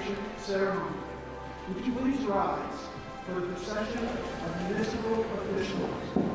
inauguration ceremony. Would you please rise for the procession of municipal officials?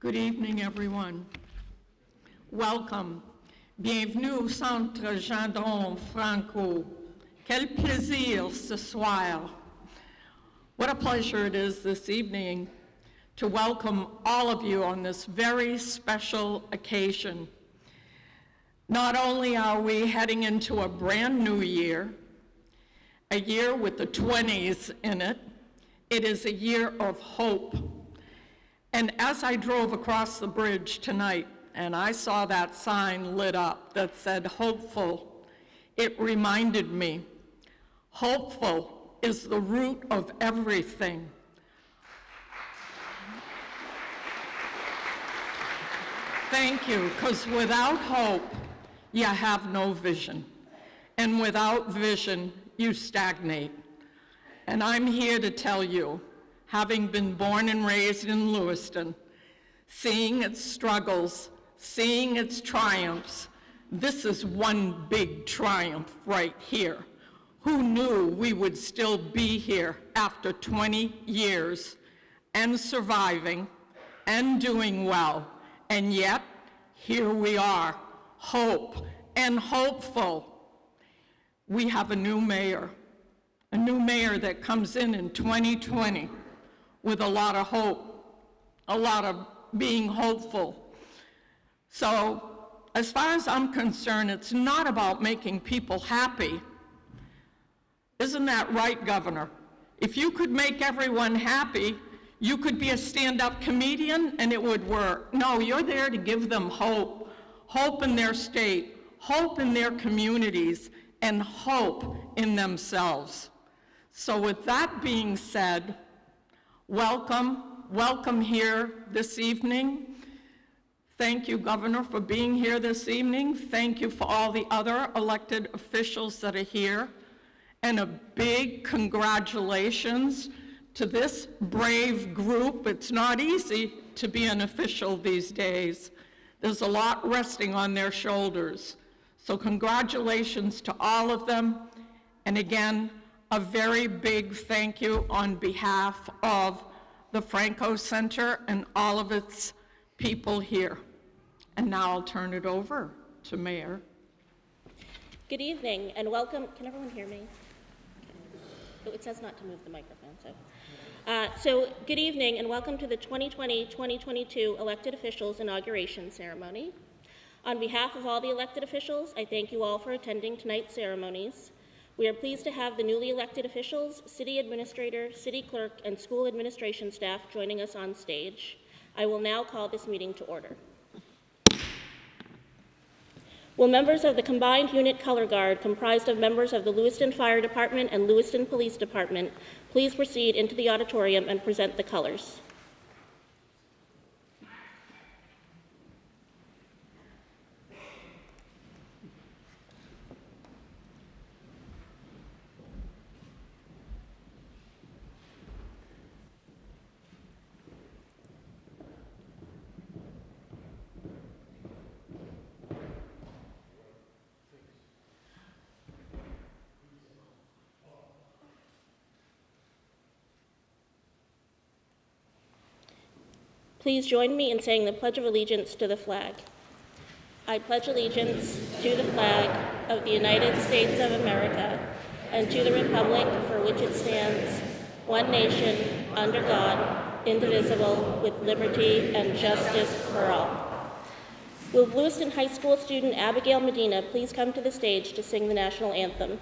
Good evening, everyone. Welcome. Bienvenue au Centre Gendron, Franco. Quel plaisir ce soir. What a pleasure it is this evening to welcome all of you on this very special occasion. Not only are we heading into a brand new year, a year with the 20s in it, it is a year of hope. And as I drove across the bridge tonight and I saw that sign lit up that said hopeful, it reminded me, hopeful is the root of everything. Thank you, because without hope, you have no vision. And without vision, you stagnate. And I'm here to tell you, having been born and raised in Lewiston, seeing its struggles, seeing its triumphs, this is one big triumph right here. Who knew we would still be here after 20 years and surviving and doing well? And yet, here we are, hope and hopeful. We have a new mayor that comes in 2020 with a lot of hope, a lot of being hopeful. So, as far as I'm concerned, it's not about making people happy. Isn't that right, Governor? If you could make everyone happy, you could be a stand-up comedian and it would work. No, you're there to give them hope. Hope in their state, hope in their communities, and hope in themselves. So with that being said, welcome here this evening. Thank you, Governor, for being here this evening. Thank you for all the other elected officials that are here. And a big congratulations to this brave group. It's not easy to be an official these days. There's a lot resting on their shoulders. So congratulations to all of them. And again, a very big thank you on behalf of the Franco Center and all of its people here. And now I'll turn it over to Mayor. Good evening and welcome. Can everyone hear me? Oh, it says not to move the microphone, so good evening and welcome to the 2020-2022 elected officials inauguration ceremony. On behalf of all the elected officials, I thank you all for attending tonight's ceremonies. We are pleased to have the newly elected officials, city administrator, city clerk, and school administration staff joining us on stage. I will now call this meeting to order. Will members of the Combined Unit Color Guard, comprised of members of the Lewiston Fire Department and Lewiston Police Department, please proceed into the auditorium and present the colors. Please join me in saying the Pledge of Allegiance to the flag. I pledge allegiance to the flag of the United States of America and to the republic for which it stands, one nation, under God, indivisible, with liberty and justice for all. Will Lewiston High School student Abigail Medina please come to the stage to sing the national anthem?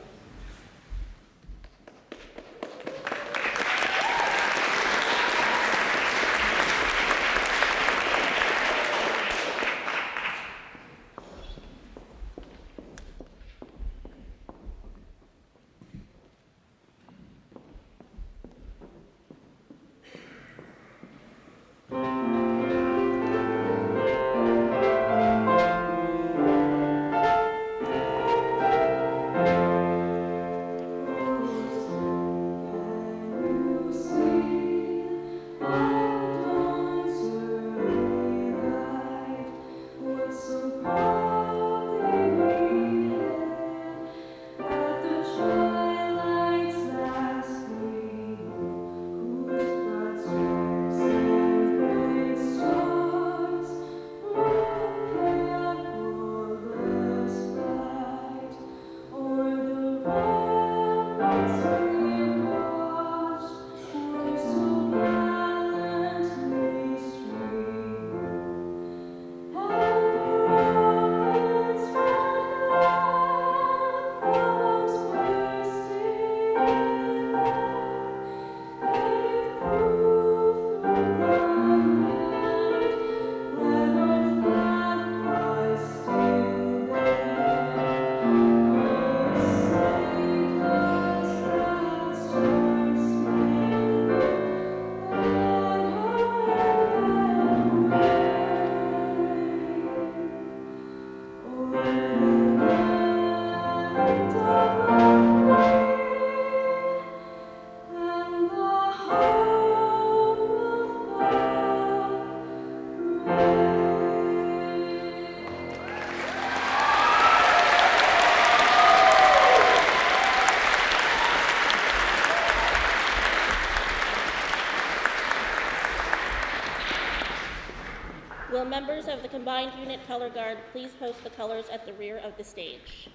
Will members of the Combined Unit Color Guard please post the colors at the rear of the stage?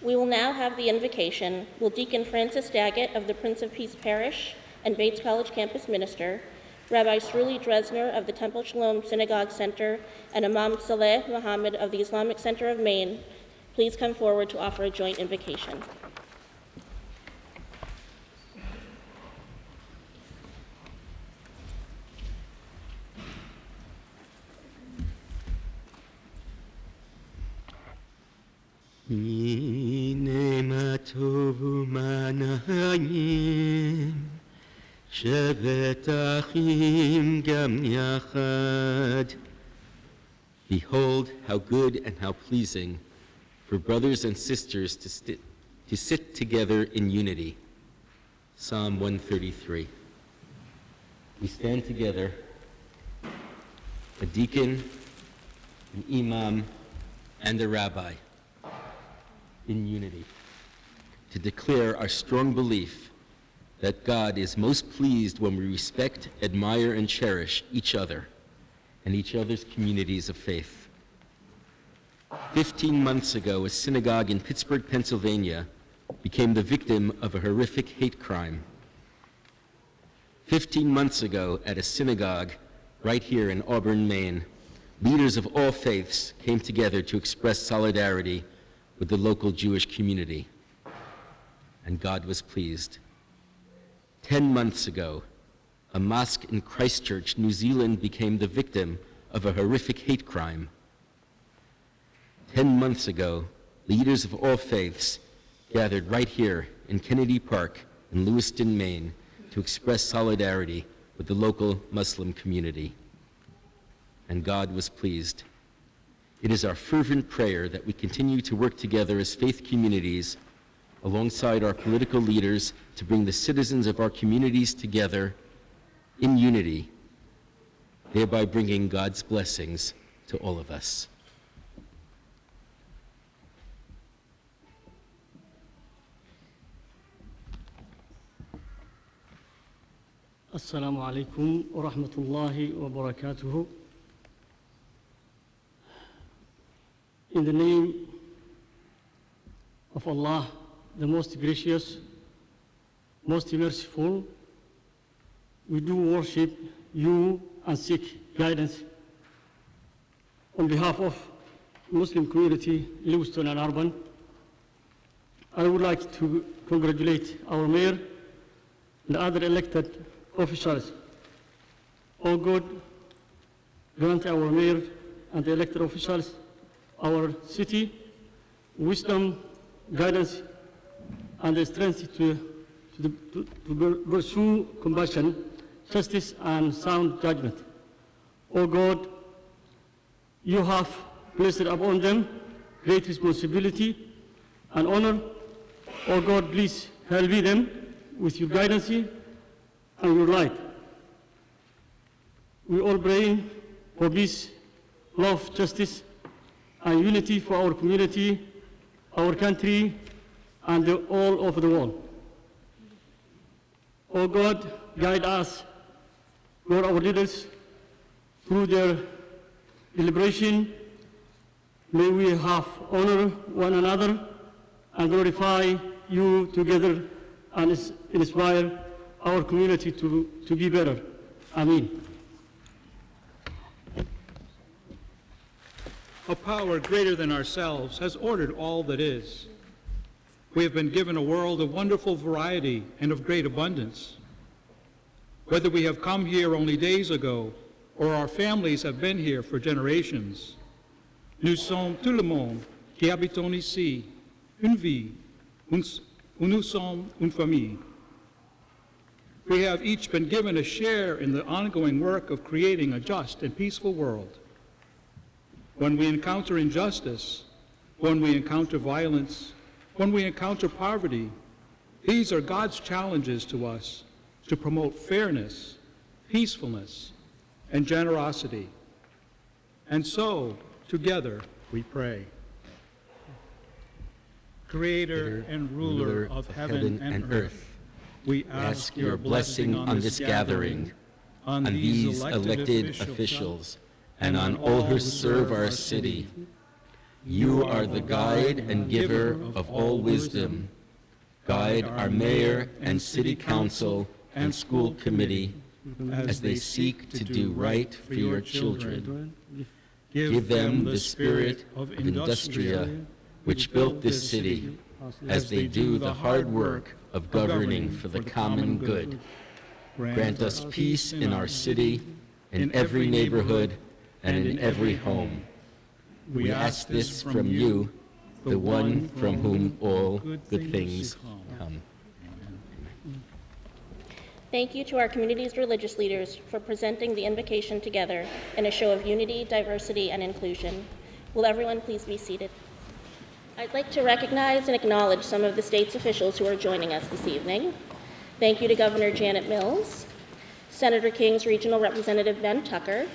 We will now have the invocation. Will Deacon Francis Daggett of the Prince of Peace Parish and Bates College campus minister, Rabbi Sruli Dresner of the Temple Shalom Synagogue Center, and Imam Saleh Muhammad of the Islamic Center of Maine, please come forward to offer a joint invocation. הנה מה טובו מנהיים, שבת אחים גם יחד. Behold how good and how pleasing for brothers and sisters to sit together in unity. Psalm 133. We stand together, a deacon, an imam, and a rabbi, in unity, to declare our strong belief that God is most pleased when we respect, admire, and cherish each other, and each other's communities of faith. 15 months ago, a synagogue in Pittsburgh, Pennsylvania, became the victim of a horrific hate crime. 15 months ago, at a synagogue right here in Auburn, Maine, leaders of all faiths came together to express solidarity with the local Jewish community, and God was pleased. 10 months ago, a mosque in Christchurch, New Zealand, became the victim of a horrific hate crime. 10 months ago, leaders of all faiths gathered right here in Kennedy Park in Lewiston, Maine, to express solidarity with the local Muslim community. And God was pleased. It is our fervent prayer that we continue to work together as faith communities alongside our political leaders to bring the citizens of our communities together in unity, thereby bringing God's blessings to all of us. Assalamu alaikum wa rahmatullahi wa barakatuhu. In the name of Allah, the most gracious, most merciful, we do worship you and seek guidance. On behalf of Muslim community, Lewiston and Auburn, I would like to congratulate our mayor and other elected officials. Oh God, grant our mayor and the elected officials, our city, wisdom, guidance, and the strength to pursue compassion, justice, and sound judgment. Oh God, you have placed upon them great responsibility and honor. Oh God, please help them with your guidance and your light. We all pray for peace, love, justice, and unity for our community, our country, and all over the world. Oh God, guide us, Lord, our leaders, through their deliberation. May we have honor one another and glorify you together and inspire our community to be better. Amen. A power greater than ourselves has ordered all that is. We have been given a world of wonderful variety and of great abundance. Whether we have come here only days ago or our families have been here for generations, nous sommes tout le monde qui habitons ici, une vie, nous sommes une famille. We have each been given a share in the ongoing work of creating a just and peaceful world. When we encounter injustice, when we encounter violence, when we encounter poverty, these are God's challenges to us to promote fairness, peacefulness, and generosity. And so, together, we pray. Creator and ruler of heaven and earth, we ask your blessing on this gathering, on these elected officials, and on all who serve our city. You are the guide and giver of all wisdom. Guide our mayor and city council and school committee as they seek to do right for your children. Give them the spirit of industria which built this city as they do the hard work of governing for the common good. Grant us peace in our city, in every neighborhood, and in every home. We ask this from you, the one from whom all good things come. Thank you to our community's religious leaders for presenting the invocation together in a show of unity, diversity, and inclusion. Will everyone please be seated? I'd like to recognize and acknowledge some of the state's officials who are joining us this evening. Thank you to Governor Janet Mills, Senator King's Regional Representative Ben Tucker,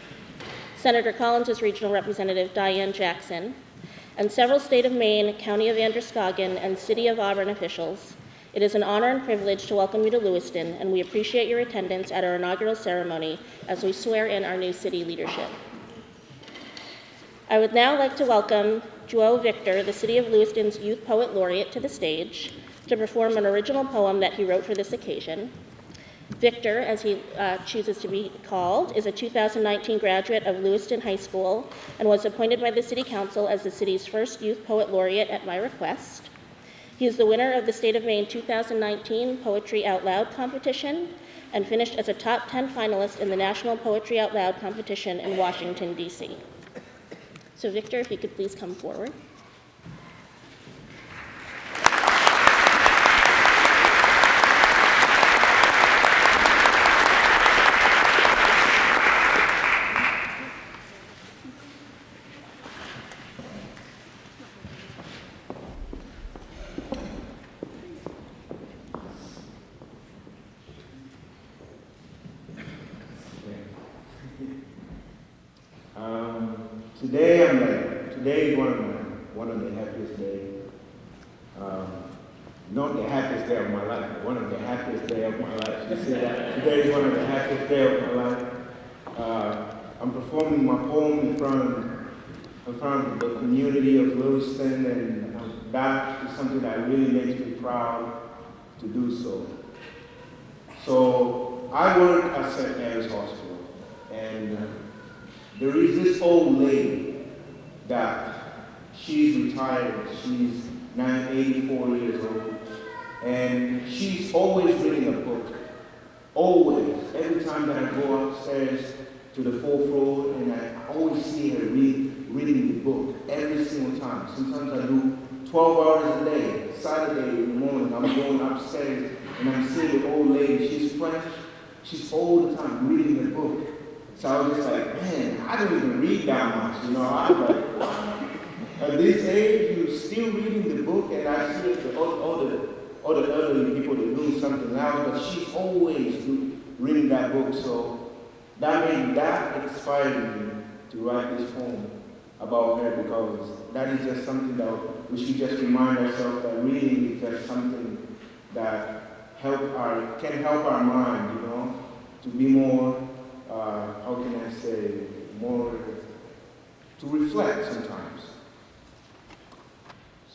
Senator Collins' Regional Representative Diane Jackson, and several State of Maine, County of Androscoggin, and City of Auburn officials. It is an honor and privilege to welcome you to Lewiston, and we appreciate your attendance at our inaugural ceremony as we swear in our new city leadership. I would now like to welcome Joe Victor, the City of Lewiston's Youth Poet Laureate, to the stage to perform an original poem that he wrote for this occasion. Victor, as he chooses to be called, is a 2019 graduate of Lewiston High School and was appointed by the City Council as the city's first Youth Poet Laureate at my request. He is the winner of the State of Maine 2019 Poetry Out Loud competition and finished as a top 10 finalist in the National Poetry Out Loud competition in Washington, D.C. So Victor, if you could please come forward. Today is one of the happiest days. Not the happiest day of my life, but one of the happiest day of my life. You see that? Today is one of the happiest day of my life. I'm performing my poem in front of the community of Lewiston, and that is something that really makes me proud to do so. So I work at St. Mary's Hospital, and there is this old lady that she's retired. She's now 84 years old, and she's always reading a book. Always. Every time that I go upstairs to the 4th floor, and I always see her reading the book every single time. Sometimes I do 12 hours a day. Saturday in the morning, I'm going upstairs, and I'm seeing the old lady. She's French. She's all the time reading the book. So I was just like, man, I don't even read that much, you know. I was like, wow. At this age, you're still reading the book, and I see all the elderly people that are doing something else, but she's always reading that book. So that inspired me to write this poem about her, because that is just something that we should just remind ourselves that reading is just something that can help our mind, you know, to be more, how can I say, more, to reflect sometimes.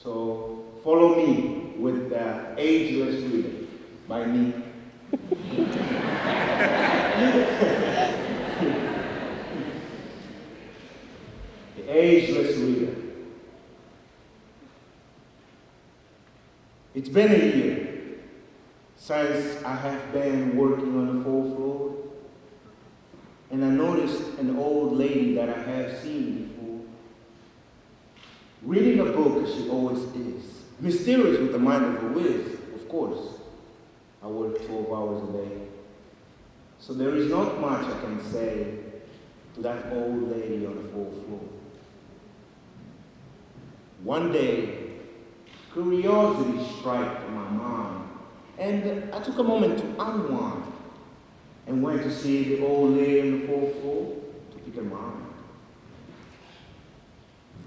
So follow me with the Ageless Reader by me. The Ageless Reader. It's been a year since I have been working on the 4th floor, and I noticed an old lady that I have seen before, reading a book as she always is. Mysterious with the mind of a whiz, of course. I work 12 hours a day. So there is not much I can say to that old lady on the 4th floor. One day, curiosity struck my mind, and I took a moment to unwind and went to see the old lady on the 4th floor to pick her mind.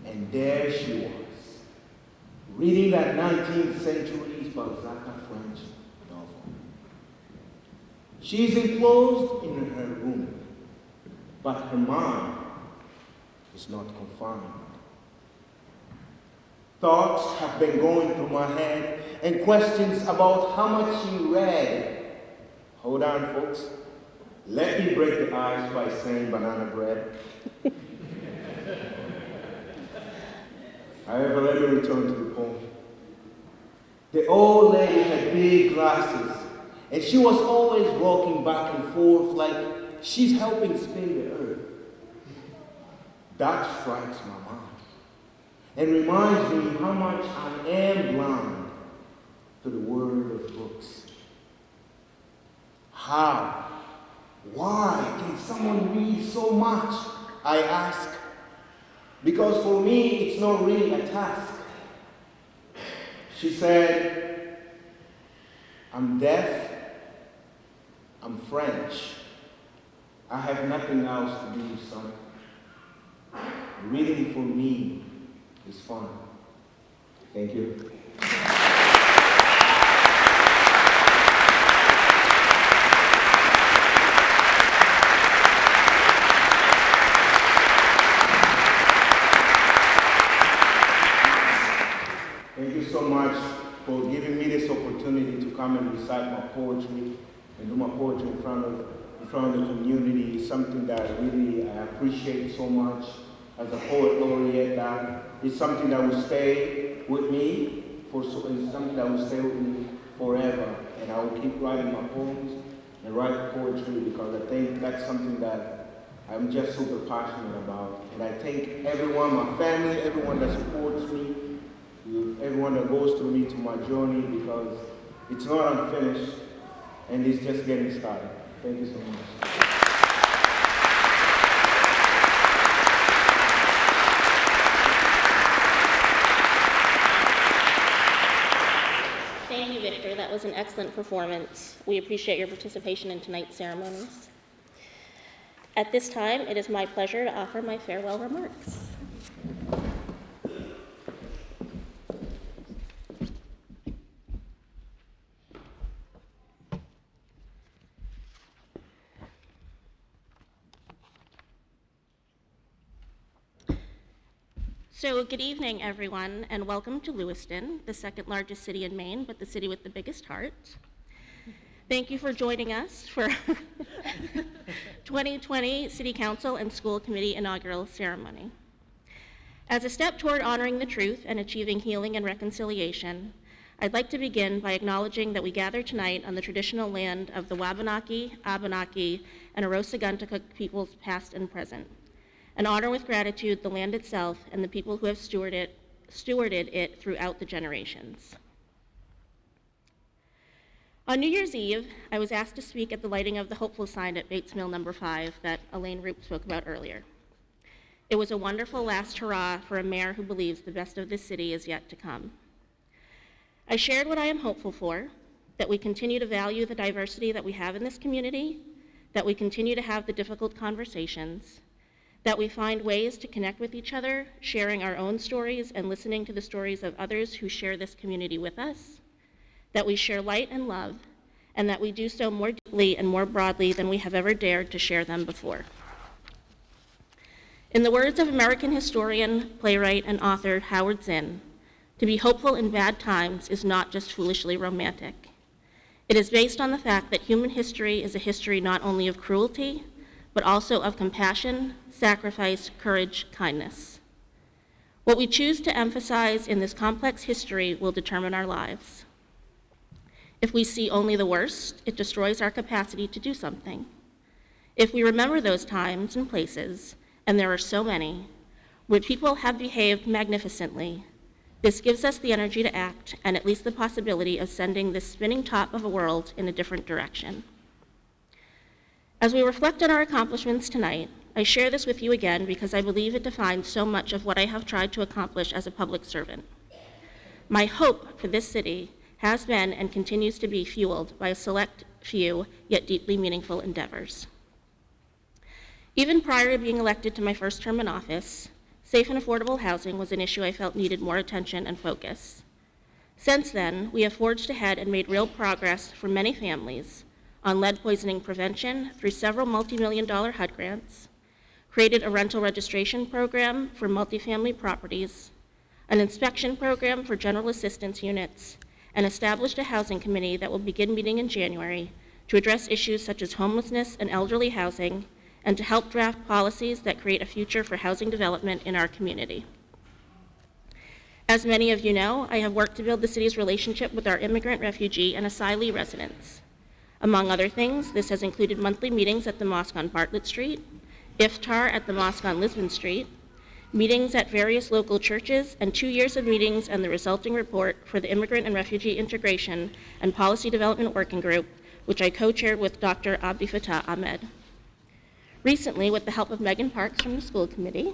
And there she was, reading that 19th century's Balzac French novel. She's enclosed in her room, but her mind is not confined. Thoughts have been going through my head, and questions about how much she read. Hold on, folks. Let me break the ice by saying banana bread. However, let me return to the poem. The old lady had big glasses, and she was always walking back and forth like she's helping spin the earth. That strikes my mind and reminds me how much I am blind to the world of books. How? Why can someone read so much? I ask. Because for me, it's not really a task. She said, I'm deaf, I'm French. I have nothing else to do, son. Reading for me is fun. Thank you. come and recite my poetry and do my poetry in front of the community is something that really I appreciate so much as a poet laureate. That is something that will stay with me it's something that will stay with me forever, and I will keep writing my poems and write poetry because I think that's something that I'm just super passionate about. And I thank everyone, my family, everyone that supports me, everyone that goes through me to my journey, because it's not unfinished and it's just getting started. Thank you so much. Thank you, Victor. That was an excellent performance. We appreciate your participation in tonight's ceremonies. At this time, it is my pleasure to offer my farewell remarks. So good evening, everyone, and welcome to Lewiston, the second largest city in Maine, but the city with the biggest heart. Thank you for joining us for 2020 City Council and School Committee Inaugural Ceremony. As a step toward honoring the truth and achieving healing and reconciliation, I'd like to begin by acknowledging that we gather tonight on the traditional land of the Wabanaki, Abenaki, and Arosaguntukuk peoples past and present, and honor with gratitude the land itself and the people who have stewarded it throughout the generations. On New Year's Eve, I was asked to speak at the lighting of the Hopeful sign at Bates Mill No. 5 that Elaine Roop spoke about earlier. It was a wonderful last hurrah for a mayor who believes the best of this city is yet to come. I shared what I am hopeful for, that we continue to value the diversity that we have in this community, that we continue to have the difficult conversations, that we find ways to connect with each other, sharing our own stories and listening to the stories of others who share this community with us, that we share light and love, and that we do so more deeply and more broadly than we have ever dared to share them before. In the words of American historian, playwright, and author Howard Zinn, to be hopeful in bad times is not just foolishly romantic. It is based on the fact that human history is a history not only of cruelty, but also of compassion, sacrifice, courage, kindness. What we choose to emphasize in this complex history will determine our lives. If we see only the worst, it destroys our capacity to do something. If we remember those times and places, and there are so many, where people have behaved magnificently, this gives us the energy to act and at least the possibility of sending this spinning top of a world in a different direction. As we reflect on our accomplishments tonight, I share this with you again because I believe it defines so much of what I have tried to accomplish as a public servant. My hope for this city has been and continues to be fueled by a select few, yet deeply meaningful endeavors. Even prior to being elected to my first term in office, safe and affordable housing was an issue I felt needed more attention and focus. Since then, we have forged ahead and made real progress for many families on lead poisoning prevention through several multi-million-dollar HUD grants, created a rental registration program for multifamily properties, an inspection program for general assistance units, and established a housing committee that will begin meeting in January to address issues such as homelessness and elderly housing, and to help draft policies that create a future for housing development in our community. As many of you know, I have worked to build the city's relationship with our immigrant, refugee, and asylee residents. Among other things, this has included monthly meetings at the Mosque on Bartlett Street, iftar at the Mosque on Lisbon Street, meetings at various local churches, and 2 years of meetings and the resulting report for the Immigrant and Refugee Integration and Policy Development Working Group, which I co-chaired with Dr. Abdi Fattah Ahmed. Recently, with the help of Megan Parks from the school committee,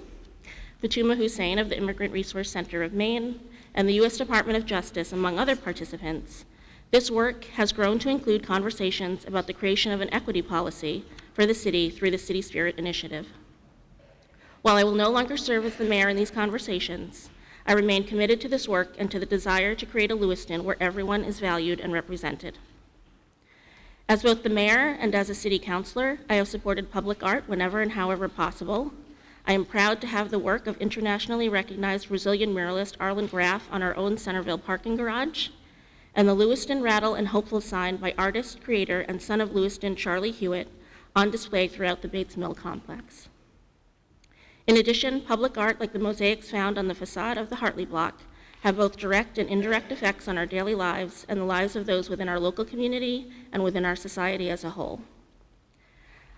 Fatuma Hussein of the Immigrant Resource Center of Maine, and the U.S. Department of Justice, among other participants, this work has grown to include conversations about the creation of an equity policy for the city through the City Spirit Initiative. While I will no longer serve as the mayor in these conversations, I remain committed to this work and to the desire to create a Lewiston where everyone is valued and represented. As both the mayor and as a city councilor, I have supported public art whenever and however possible. I am proud to have the work of internationally recognized Brazilian muralist Arlen Graff on our own Centerville parking garage, and the Lewiston Rattle and Hopeful sign by artist, creator, and son of Lewiston, Charlie Hewitt, on display throughout the Bates Mill complex. In addition, public art like the mosaics found on the facade of the Hartley Block have both direct and indirect effects on our daily lives and the lives of those within our local community and within our society as a whole.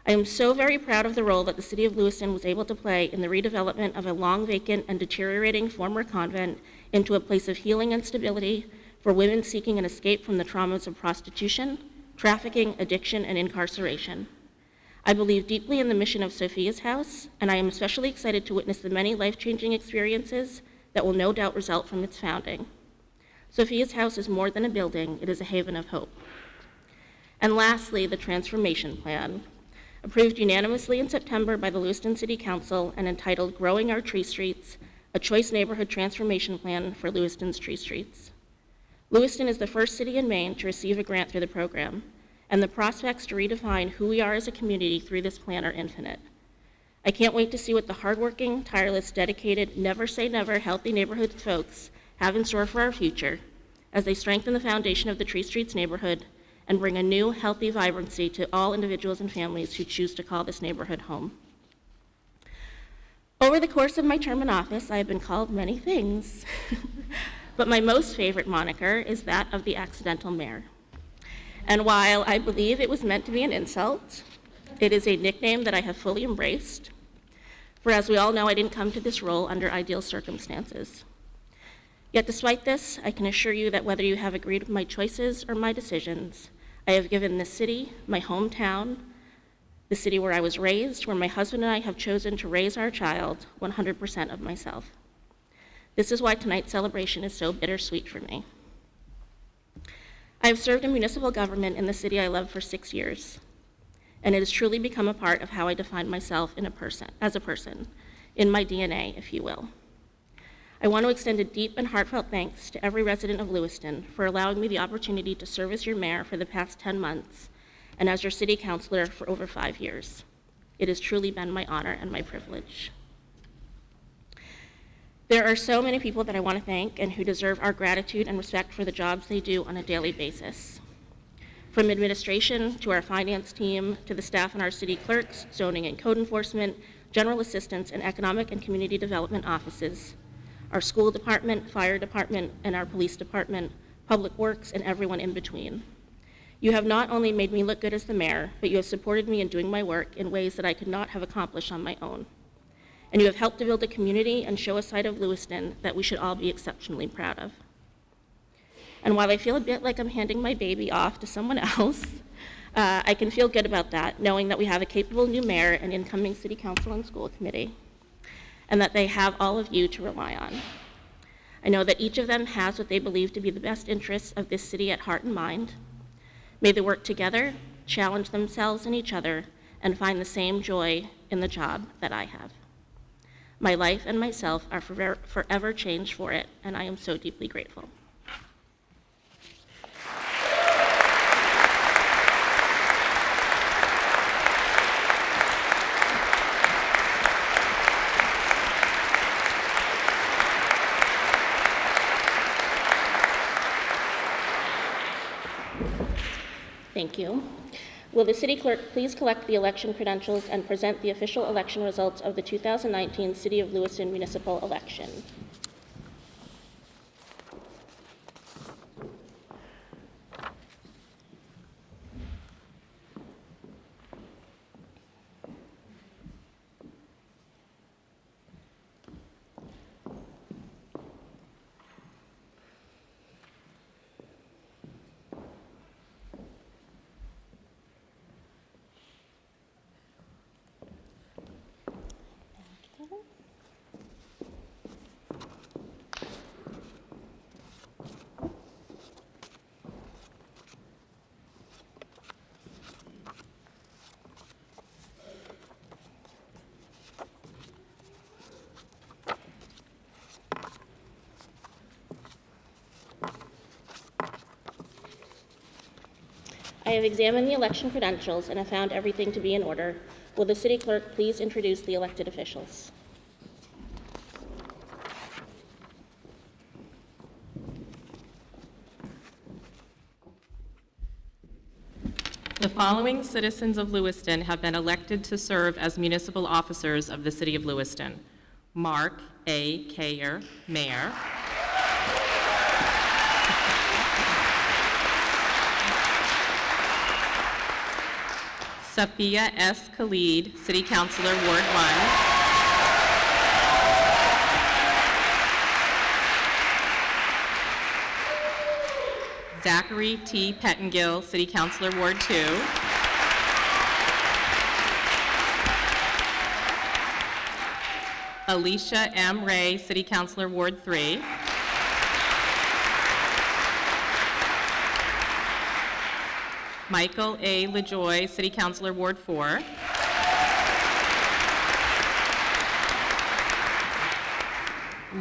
I am so very proud of the role that the City of Lewiston was able to play in the redevelopment of a long vacant and deteriorating former convent into a place of healing and stability for women seeking an escape from the traumas of prostitution, trafficking, addiction, and incarceration. I believe deeply in the mission of Safiya's House, and I am especially excited to witness the many life-changing experiences that will no doubt result from its founding. Safiya's House is more than a building, it is a haven of hope. And lastly, the transformation plan, approved unanimously in September by the Lewiston City Council and entitled Growing Our Tree Streets, a Choice Neighborhood Transformation Plan for Lewiston's Tree Streets. Lewiston is the first city in Maine to receive a grant through the program, and the prospects to redefine who we are as a community through this plan are infinite. I can't wait to see what the hardworking, tireless, dedicated, never say never, healthy neighborhood folks have in store for our future as they strengthen the foundation of the Tree Streets neighborhood and bring a new, healthy vibrancy to all individuals and families who choose to call this neighborhood home. Over the course of my term in office, I have been called many things, but my most favorite moniker is that of the accidental mayor. And while I believe it was meant to be an insult, it is a nickname that I have fully embraced, for as we all know, I didn't come to this role under ideal circumstances. Yet despite this, I can assure you that whether you have agreed with my choices or my decisions, I have given this city, my hometown, the city where I was raised, where my husband and I have chosen to raise our child, 100% of myself. This is why tonight's celebration is so bittersweet for me. I have served in municipal government in the city I love for 6 years, and it has truly become a part of how I define myself as a person, in my DNA, if you will. I want to extend a deep and heartfelt thanks to every resident of Lewiston for allowing me the opportunity to serve as your mayor for the past 10 months and as your city councilor for over 5 years. It has truly been my honor and my privilege. There are so many people that I want to thank and who deserve our gratitude and respect for the jobs they do on a daily basis. From administration to our finance team to the staff in our city clerks, zoning and code enforcement, general assistance, and economic and community development offices, our school department, fire department, and our police department, public works, and everyone in between. You have not only made me look good as the mayor, but you have supported me in doing my work in ways that I could not have accomplished on my own. And you have helped to build a community and show a side of Lewiston that we should all be exceptionally proud of. And while I feel a bit like I'm handing my baby off to someone else, I can feel good about that, knowing that we have a capable new mayor and incoming city council and school committee, and that they have all of you to rely on. I know that each of them has what they believe to be the best interests of this city at heart and mind. May they work together, challenge themselves and each other, and find the same joy in the job that I have. My life and myself are forever changed for it, and I am so deeply grateful. Thank you. Will the city clerk please collect the election credentials and present the official election results of the 2019 City of Lewiston municipal election? I have examined the election credentials and have found everything to be in order. Will the city clerk please introduce the elected officials? following citizens of Lewiston have been elected to serve as municipal officers of the City of Lewiston. Mark A. Cayer, Mayor. Safiya S. Khalid, City Councilor, Ward 1. Zachary T. Pettengill, City Councilor, Ward 2. Alicia M. Ray, City Councilor, Ward 3. Michael A. Lajoie, City Councilor, Ward 4.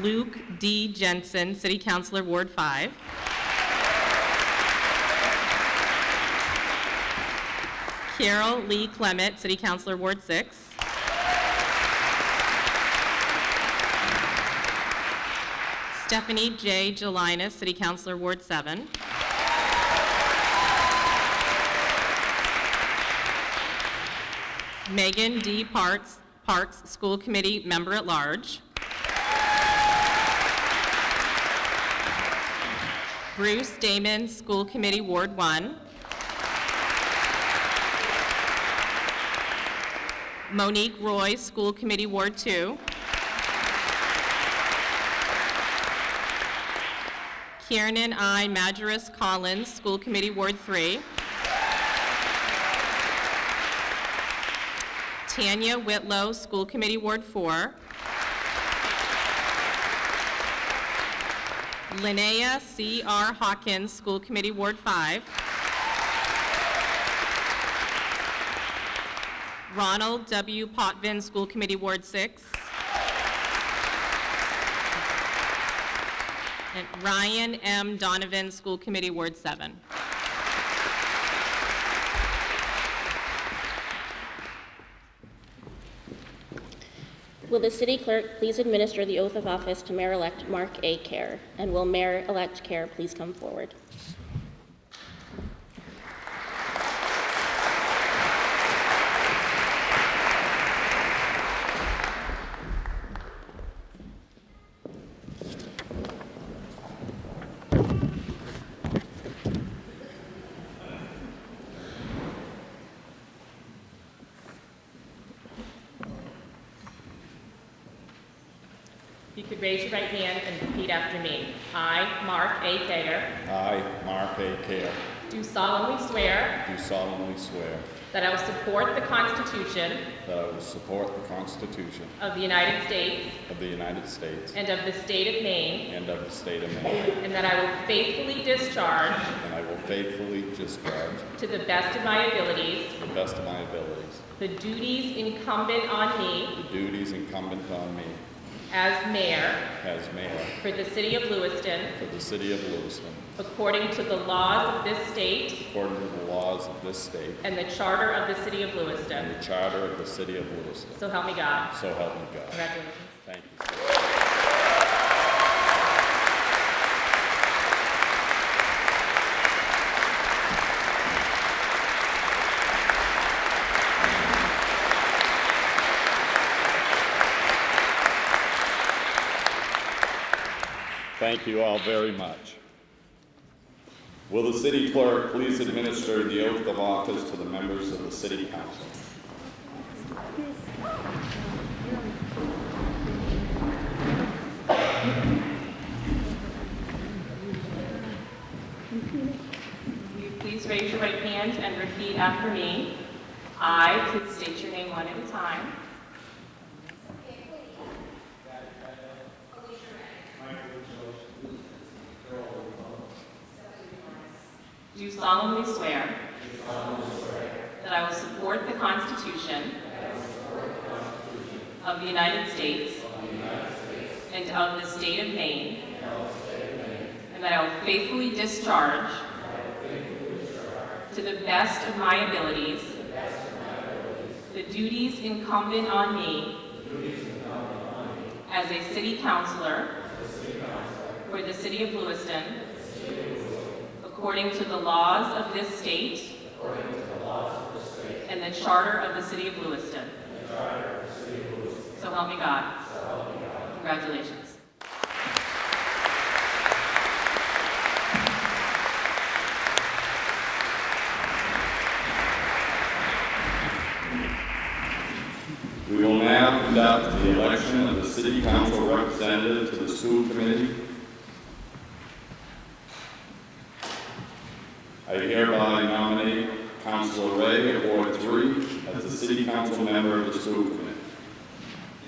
Luke D. Jensen, City Councilor, Ward 5. Kerryl Lee Clement, City Councilor, Ward 6. Stephanie J. Gelinas, City Councilor, Ward 7. Megan D. Parks, School Committee Member at Large. Bruce Damon, School Committee, Ward 1. Monique Roy, School Committee, Ward 2. Kiernan I. Majerus-Collins, School Committee, Ward 3. Tanya Whitlow, School Committee, Ward 4. Lynnea C.R. Hawkins, School Committee, Ward 5. Ronald W. Potvin, School Committee, Ward 6. And Ryan M. Donovan, School Committee, Ward 7. Will the city clerk please administer the oath of office to Mayor-elect Mark A. Cayer? And will Mayor-elect Cayer please come forward? You could raise your right hand and repeat after me. I, Mark A. Cayer, I, Mark A. Cayer, do solemnly swear do solemnly swear that I will support the Constitution that I will support the Constitution of the United States of the United States and of the State of Maine, and of the State of Maine, and that I will faithfully discharge, and I will faithfully discharge, to the best of my abilities, to the best of my abilities, the duties incumbent on me the duties incumbent on me as mayor as mayor for the City of Lewiston, for the City of Lewiston, according to the laws of this state according to the laws of this state and the Charter of the City of and Lewiston. the Charter of the City of Lewiston. So help me God. So help me God. Congratulations. Thank you. Thank you all very much. Will the city clerk please administer the oath of office to the members of the city council? Will you please raise your right hand and repeat after me? I, please state your name one at a time. Do solemnly swear that I will support the Constitution of the United States and of the State of Maine, and that I will faithfully discharge to the best of my abilities the duties incumbent on me as a city councilor for the City of Lewiston, according to the laws of this state and the Charter of the City of Lewiston. So help me God. Congratulations. We will now conduct the election of the City Council representative to the school committee. I hereby nominate Councilor Ray of Ward 3 as the City Council member of the school committee.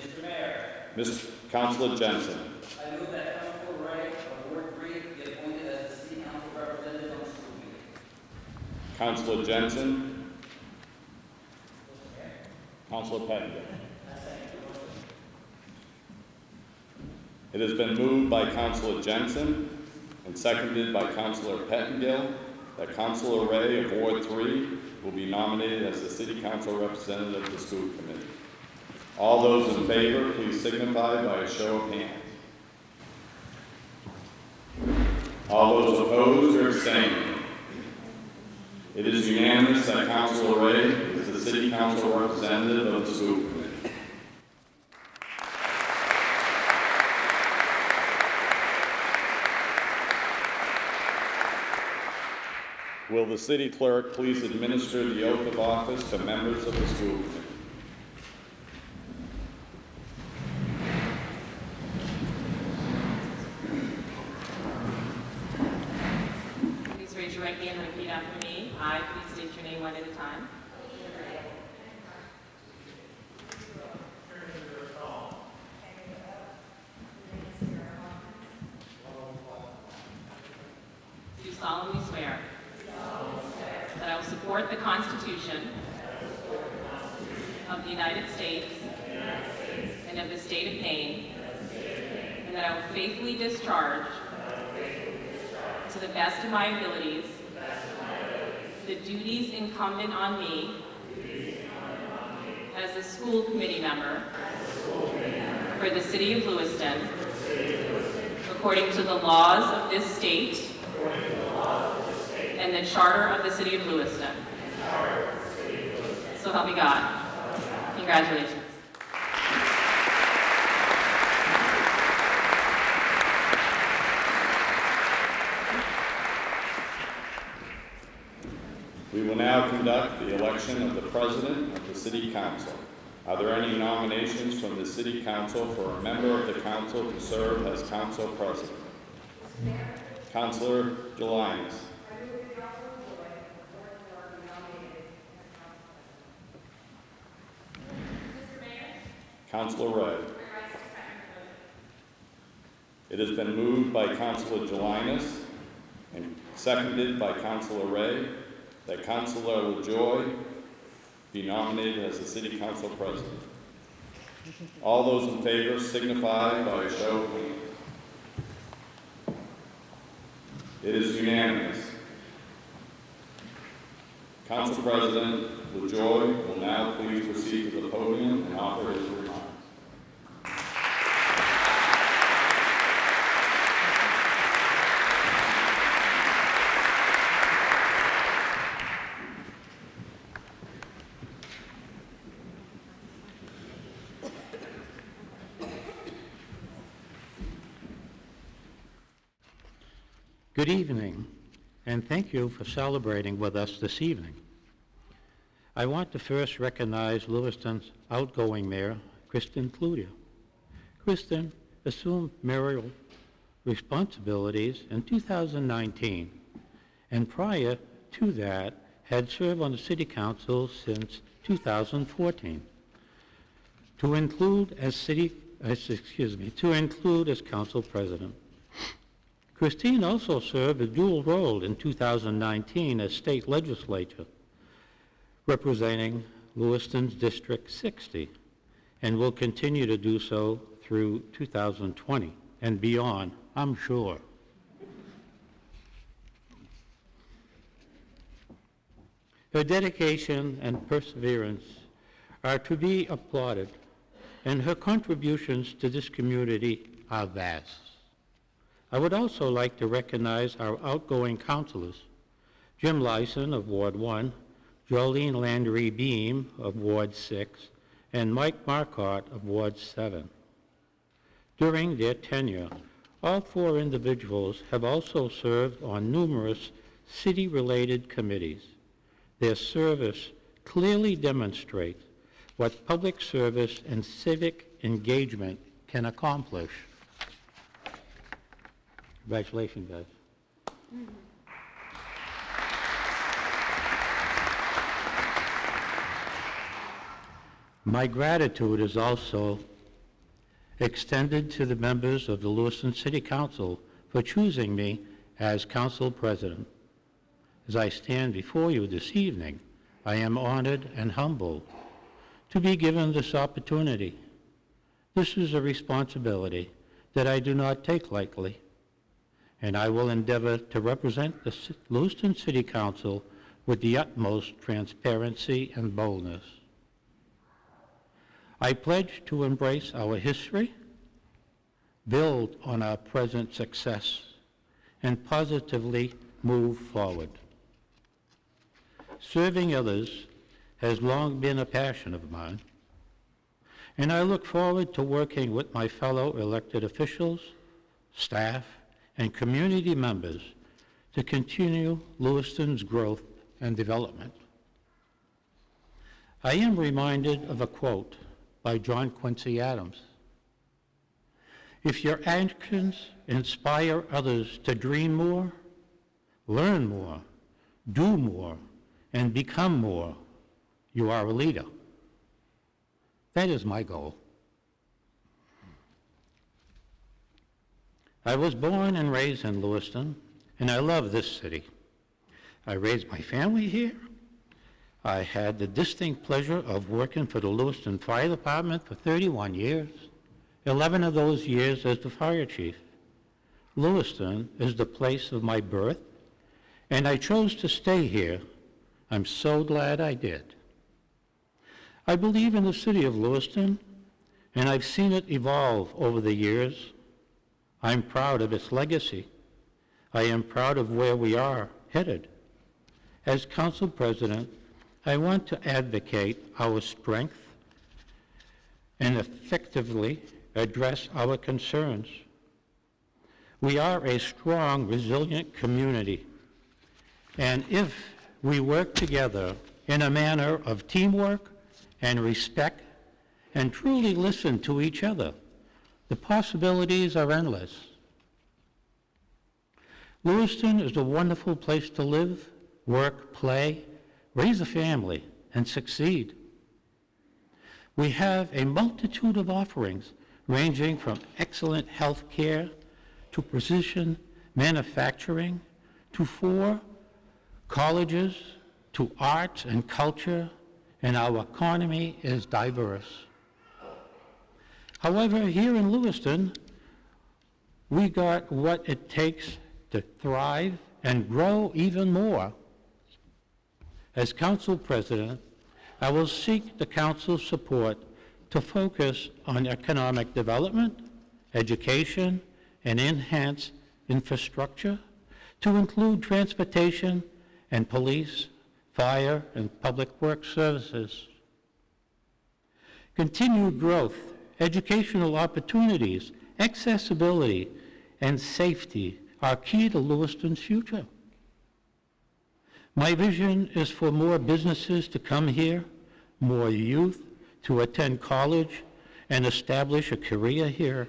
Mr. Mayor. Mr. Councilor Jensen. I move that Councilor Ray of Ward 3 be appointed as the City Council representative on the school committee. Councilor Jensen. Councilor Pettengill. It has been moved by Councilor Jensen and seconded by Councilor Pettengill that Councilor Ray of Ward 3 will be nominated as the City Council representative of the school committee. All those in favor, please signify by a show of hands. All those opposed or abstaining. It is unanimous that Councilor Ray is the City Council representative of the school committee. Will the city clerk please administer the oath of office to members of the school committee? Please raise your right hand and repeat after me. I, please state your name one at a time. Do solemnly swear that I will support the Constitution of the United States and of the state of Maine, and that I will faithfully discharge to the best of my abilities the duties incumbent on me as a school committee member for the City of Lewiston, according to the laws of this state and the Charter of the City of Lewiston. So help me God. Congratulations. We will now conduct the election of the President of the City Council. Are there any nominations from the City Council for a member of the Council to serve as Council President? Councilor Gelinas. Councilor Roy. It has been moved by Councilor Gelinas and seconded by Councilor Ray that Councilor Lajoie be nominated as the City Council President. All those in favor signify by a show of hands. It is unanimous. Council President Lajoie will now please proceed to the podium and offer his remarks. Good evening, and thank you for celebrating with us this evening. I want to first recognize Lewiston's outgoing mayor, Kristen Cloutier. Kristen assumed mayoral responsibilities in 2019, and prior to that had served on the city council since 2014. To include as council president. Christine also served a dual role in 2019 as state legislature, representing Lewiston's District 60, and will continue to do so through 2020 and beyond, I'm sure. Her dedication and perseverance are to be applauded, and her contributions to this community are vast. I would also like to recognize our outgoing councilors, Jim Lyson of Ward 1, Jolene Landry Beam of Ward 6, and Mike Marcotte of Ward 7. During their tenure, all four individuals have also served on numerous city-related committees. Their service clearly demonstrates what public service and civic engagement can accomplish. Congratulations, guys. My gratitude is also extended to the members of the Lewiston City Council for choosing me as council president. As I stand before you this evening, I am honored and humbled to be given this opportunity. This is a responsibility that I do not take lightly, and I will endeavor to represent the Lewiston City Council with the utmost transparency and boldness. I pledge to embrace our history, build on our present success, and positively move forward. Serving others has long been a passion of mine, and I look forward to working with my fellow elected officials, staff, and community members to continue Lewiston's growth and development. I am reminded of a quote by John Quincy Adams. If your actions inspire others to dream more, learn more, do more, and become more, you are a leader. That is my goal. I was born and raised in Lewiston, and I love this city. I raised my family here. I had the distinct pleasure of working for the Lewiston Fire Department for 31 years, 11 of those years as the fire chief. Lewiston is the place of my birth, and I chose to stay here. I'm so glad I did. I believe in the city of Lewiston, and I've seen it evolve over the years. I'm proud of its legacy. I am proud of where we are headed. As council president, I want to advocate our strength and effectively address our concerns. We are a strong, resilient community, and if we work together in a manner of teamwork and respect and truly listen to each other, the possibilities are endless. Lewiston is a wonderful place to live, work, play, raise a family, and succeed. We have a multitude of offerings ranging from excellent health care to precision manufacturing to 4 colleges to arts and culture, and our economy is diverse. However, here in Lewiston, we got what it takes to thrive and grow even more. As council president, I will seek the council's support to focus on economic development, education, and enhance infrastructure to include transportation and police, fire, and public works services. Continued growth, educational opportunities, accessibility, and safety are key to Lewiston's future. My vision is for more businesses to come here, more youth to attend college and establish a career here.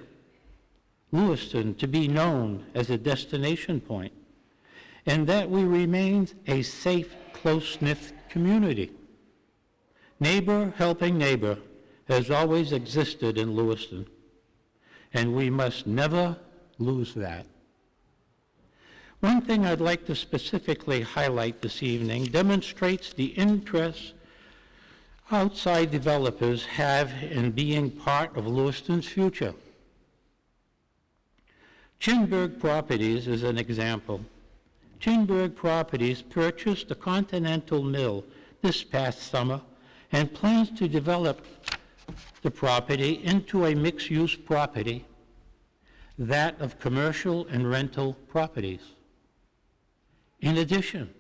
Lewiston to be known as a destination point, and that we remain a safe, close-knit community. Neighbor helping neighbor has always existed in Lewiston, and we must never lose that. One thing I'd like to specifically highlight this evening demonstrates the interest outside developers have in being part of Lewiston's future. Chinburg Properties is an example. Chinburg Properties purchased the Continental Mill this past summer and plans to develop the property into a mixed-use property, that of commercial and rental properties. In addition,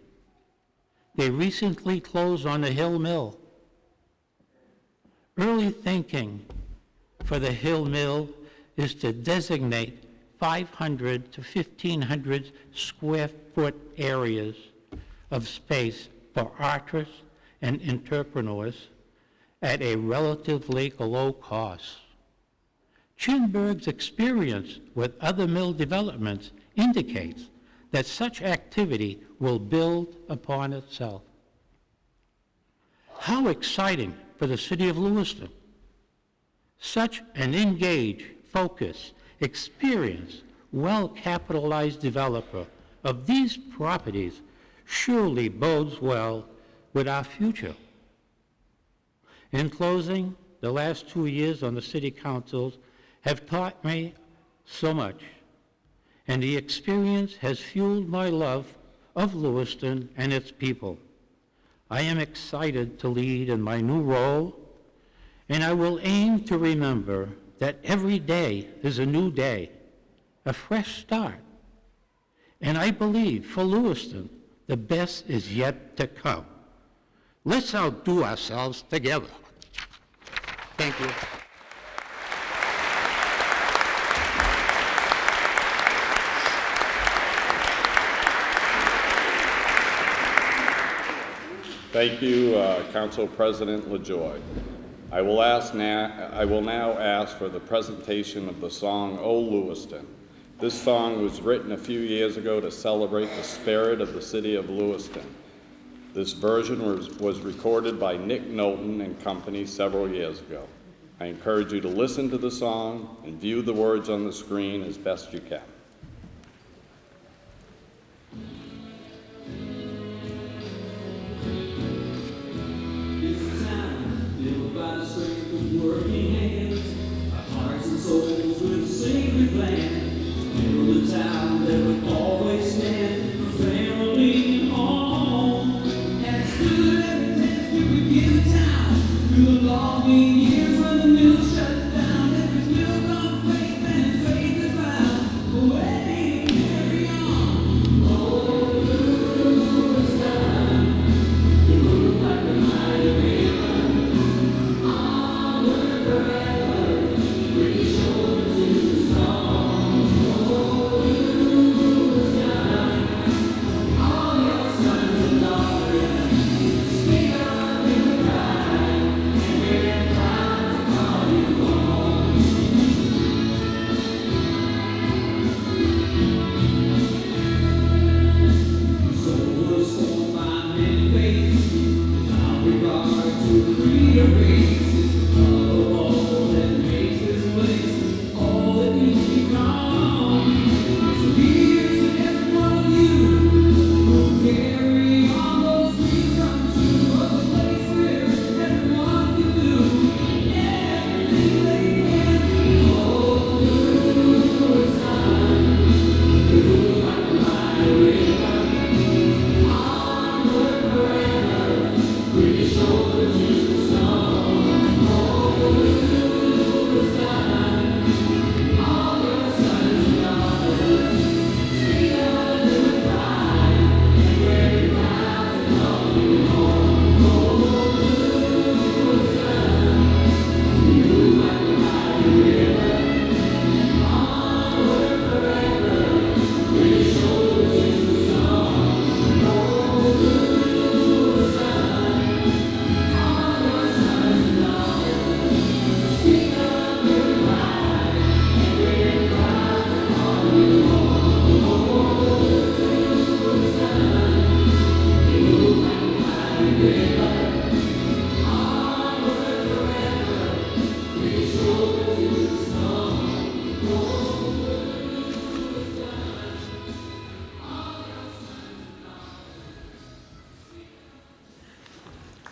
They recently closed on the Hill Mill. Early thinking for the Hill Mill is to designate 500 to 1,500 square foot areas of space for artists and entrepreneurs at a relatively low cost. Chinberg's experience with other mill developments indicates that such activity will build upon itself. How exciting for the city of Lewiston. Such an engaged, focused, experienced, well-capitalized developer of these properties surely bodes well with our future. In closing, the last 2 years on the city councils have taught me so much, and the experience has fueled my love of Lewiston and its people. I am excited to lead in my new role, and I will aim to remember that every day is a new day, a fresh start. And I believe for Lewiston, the best is yet to come. Let's outdo ourselves together. Thank you. Thank you, Council President Lajoie. I will now ask for the presentation of the song, "O Lewiston." This song was written a few years ago to celebrate the spirit of the city of Lewiston. This version was recorded by Nick Knowlton and Company several years ago. I encourage you to listen to the song and view the words on the screen as best you can. By the strength of working hands, our hearts and souls with a sacred plan. Build a town that would always stand for family and home. And stood every test we could give a town through the long years when the mill shut down. And there's built on faith and faith is found. Away, carry on. Oh, Lewiston, you look like a mighty river.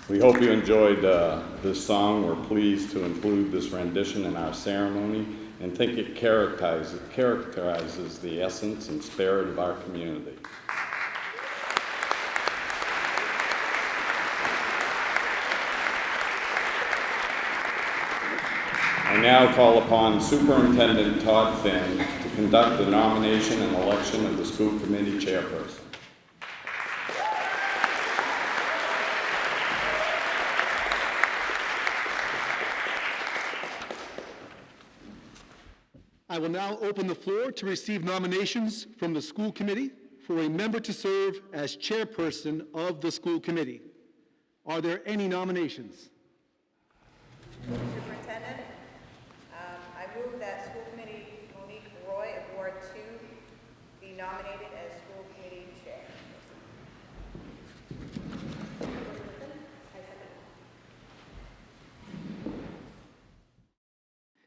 We hope you enjoyed this song. We're pleased to include this rendition in our ceremony and think it characterizes the essence and spirit of our community. I now call upon Superintendent Todd Finn to conduct the nomination and election of the school committee chairperson. I will now open the floor to receive nominations from the school committee for a member to serve as chairperson of the school committee. Are there any nominations? Superintendent, I move that school committee Monique Roy of Ward 2 be nominated as school committee chair.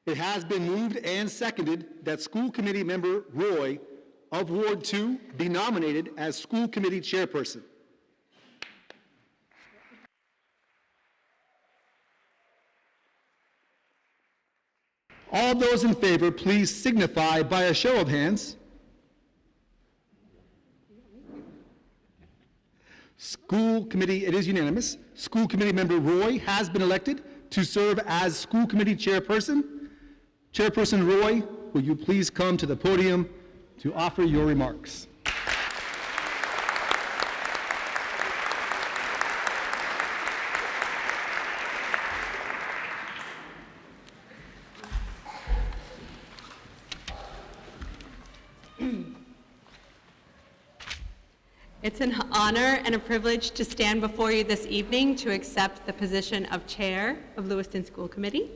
It has been moved and seconded that school committee member Roy of Ward 2 be nominated as school committee chairperson. All those in favor, please signify by a show of hands. School committee, it is unanimous. School committee member Roy has been elected to serve as school committee chairperson. Chairperson Roy, will you please come to the podium to offer your remarks? It's an honor and a privilege to stand before you this evening to accept the position of Chair of Lewiston School Committee.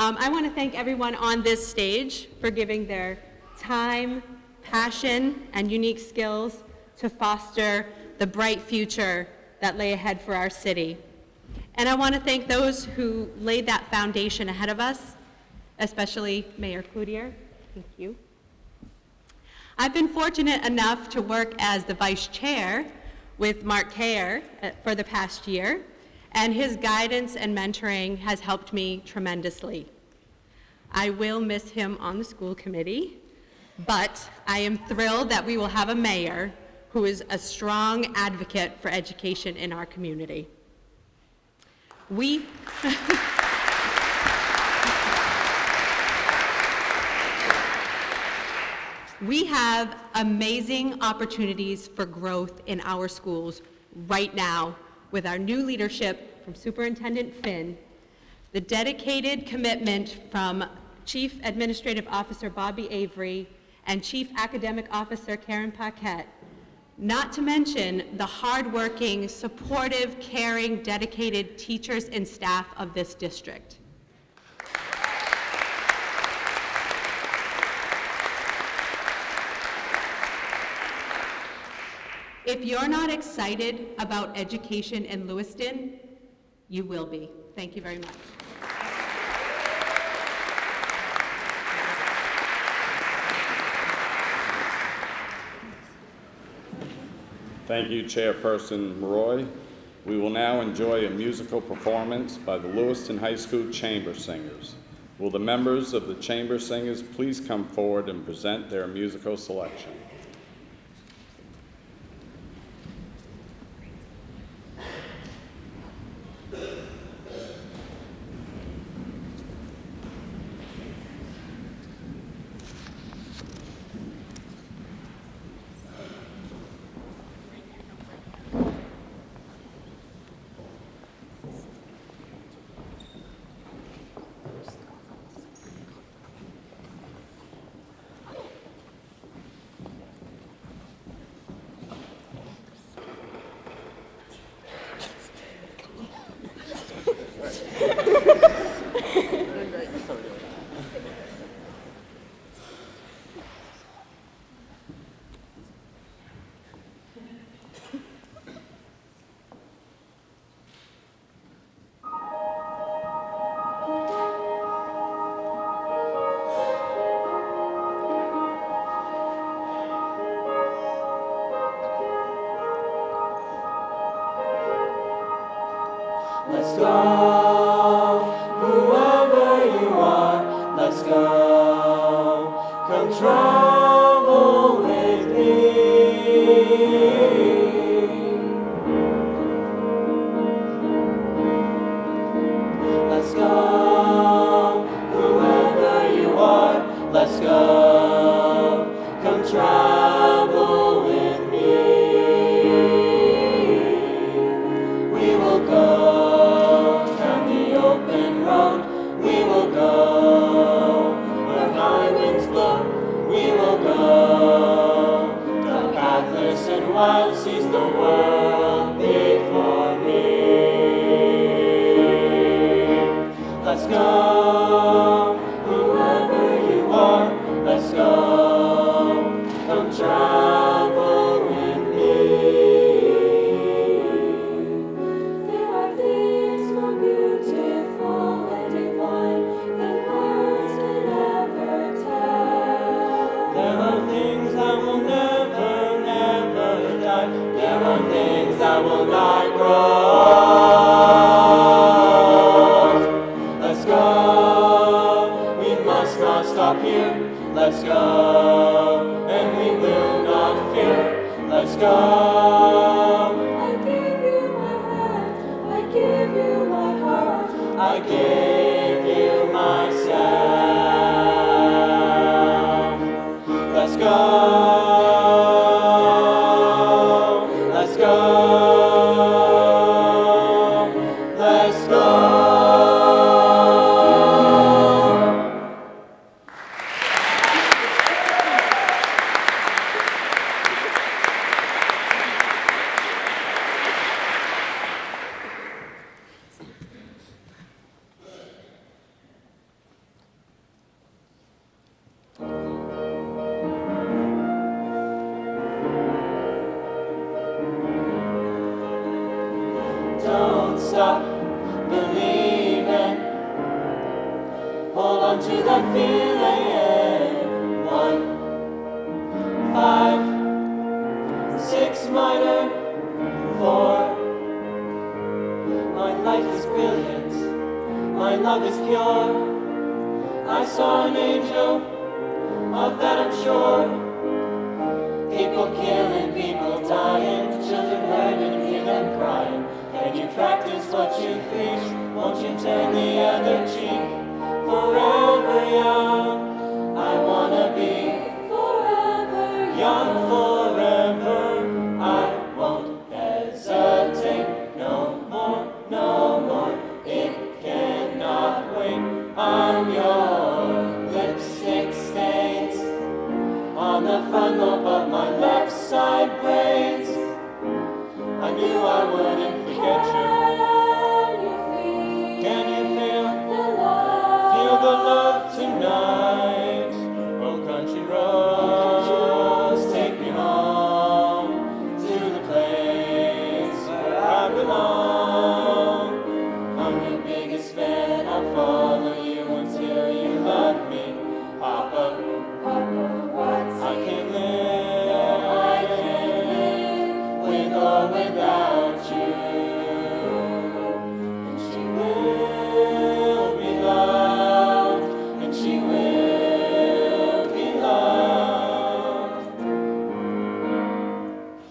I want to thank everyone on this stage for giving their time, passion, and unique skills to foster the bright future that lay ahead for our city. And I want to thank those who laid that foundation ahead of us, especially Mayor Cloutier. Thank you. I've been fortunate enough to work as the vice chair with Mark Cayer for the past year, and his guidance and mentoring has helped me tremendously. I will miss him on the school committee, but I am thrilled that we will have a mayor who is a strong advocate for education in our community. We have amazing opportunities for growth in our schools right now with our new leadership from Superintendent Finn, the dedicated commitment from Chief Administrative Officer Bobby Avery and Chief Academic Officer Karen Paquette, not to mention the hardworking, supportive, caring, dedicated teachers and staff of this district. If you're not excited about education in Lewiston, you will be. Thank you very much. Thank you, Chairperson Roy. We will now enjoy a musical performance by the Lewiston High School Chamber Singers. Will the members of the Chamber Singers please come forward and present their musical selection? Let's go, whoever you are, let's go, come travel with me. Let's go, whoever you are, let's go, come travel with me. We will go. Open road, we will go, where highways let's go. Whoever you are, let's go. Come travel with me. There are things more beautiful and divine than words can ever tell. There are things that will never, never die. There are things that will not grow. Let's go. We must not stop here. Let's go. And we will not fear. Let's go. I give you my hand. I give you my heart. I give you myself. Let's go. Let's go. Let's go. Don't stop believing. Hold on to that feeling. 1, 5, 6 minor, 4. My life is brilliant. My love is pure. I saw an angel, of that I'm sure. People killing, people dying, children hurting and hear them crying. Can you practice what you preach? Won't you turn the other cheek? Forever young, I wanna be forever young, forever. I won't hesitate no more, no more. It cannot wait. I'm your lipstick stains on the front lobe of my left side braids. I knew I wouldn't forget you. Can you feel the love tonight? Oh, country roads, take me home to the place where I belong. I'm your biggest fan, I'll follow you until you love me. Papa, I can't live with or without you. And she will be loved, and she will be loved.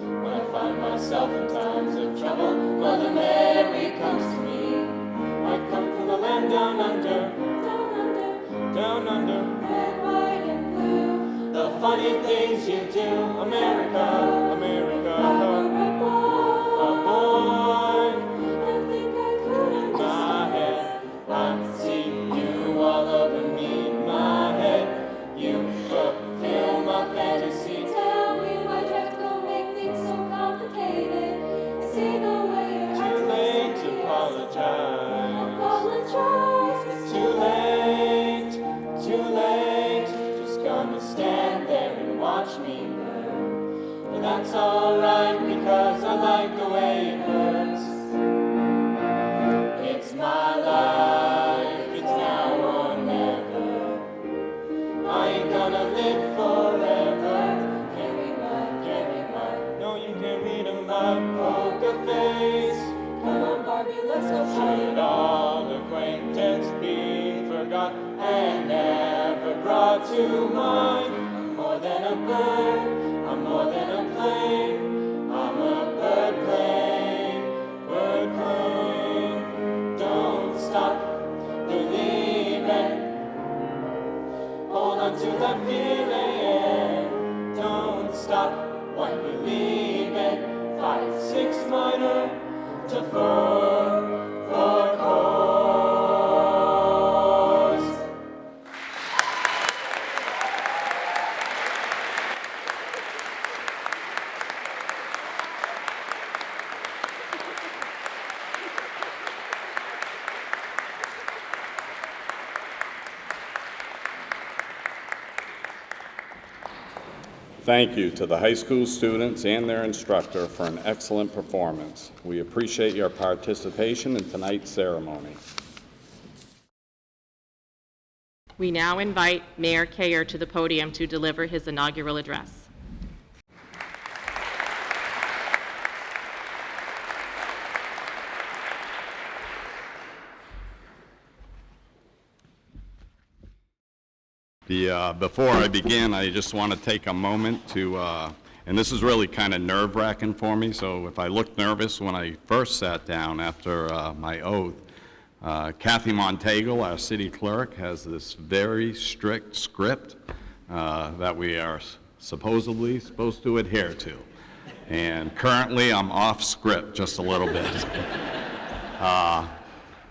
When I find myself in times of trouble, Mother Mary comes to me. I come from the land down under, down under, red, white, and blue. The funny things you do, America, America. A boy, I think I could understand. My head, I see you all over me. My head, you fulfill my fantasy. Tell me why you have to go make things so complicated. I see the way you're too late to apologize. Apologize. Too late, too late. Just gonna stand there and watch me burn. But that's alright because I like the way it hurts. It's my life, it's now or never. I ain't gonna live forever. Carry my, no you can't read a my poker face. Come on Barbie, let's go. Should all acquaintance be forgot and never brought to mind? I'm more than a bird, I'm more than a plane. I'm a bird plane, bird plane. Don't stop believing. Hold on to that feeling. Don't stop what you believe in. 5, 6 minor to 4 chords. thank you to the high school students and their instructor for an excellent performance. We appreciate your participation in tonight's ceremony. We now invite Mayor Cayer to the podium to deliver his inaugural address. Before I begin, I just want to take a moment to, and this is really kind of nerve-wracking for me, so if I looked nervous when I first sat down after my oath, Kathy Montagle, our city clerk, has this very strict script that we are supposedly supposed to adhere to. And currently, I'm off script just a little bit.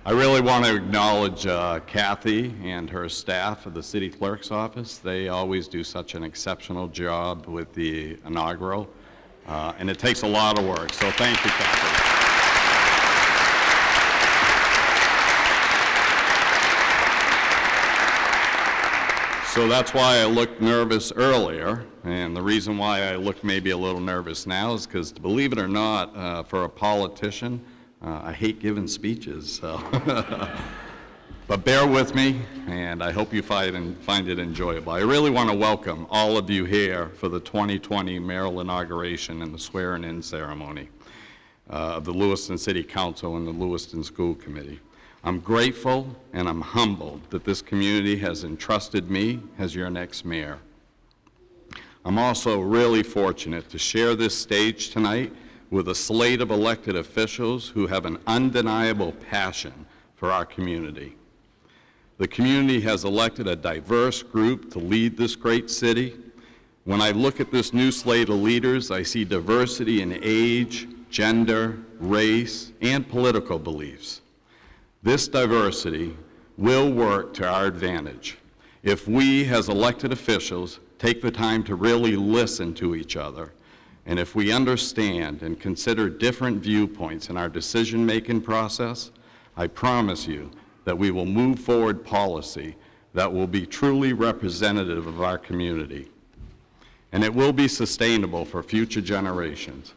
I really want to acknowledge Kathy and her staff at the city clerk's office. They always do such an exceptional job with the inaugural, and it takes a lot of work, so thank you, Kathy. So that's why I looked nervous earlier, and the reason why I look maybe a little nervous now is because, believe it or not, for a politician, I hate giving speeches, so. But bear with me, and I hope you find it enjoyable. I really want to welcome all of you here for the 2020 mayoral inauguration and the swearing-in ceremony of the Lewiston City Council and the Lewiston School Committee. I'm grateful and I'm humbled that this community has entrusted me as your next mayor. I'm also really fortunate to share this stage tonight with a slate of elected officials who have an undeniable passion for our community. The community has elected a diverse group to lead this great city. When I look at this new slate of leaders, I see diversity in age, gender, race, and political beliefs. This diversity will work to our advantage if we, as elected officials, take the time to really listen to each other. And if we understand and consider different viewpoints in our decision-making process, I promise you that we will move forward policy that will be truly representative of our community. And it will be sustainable for future generations.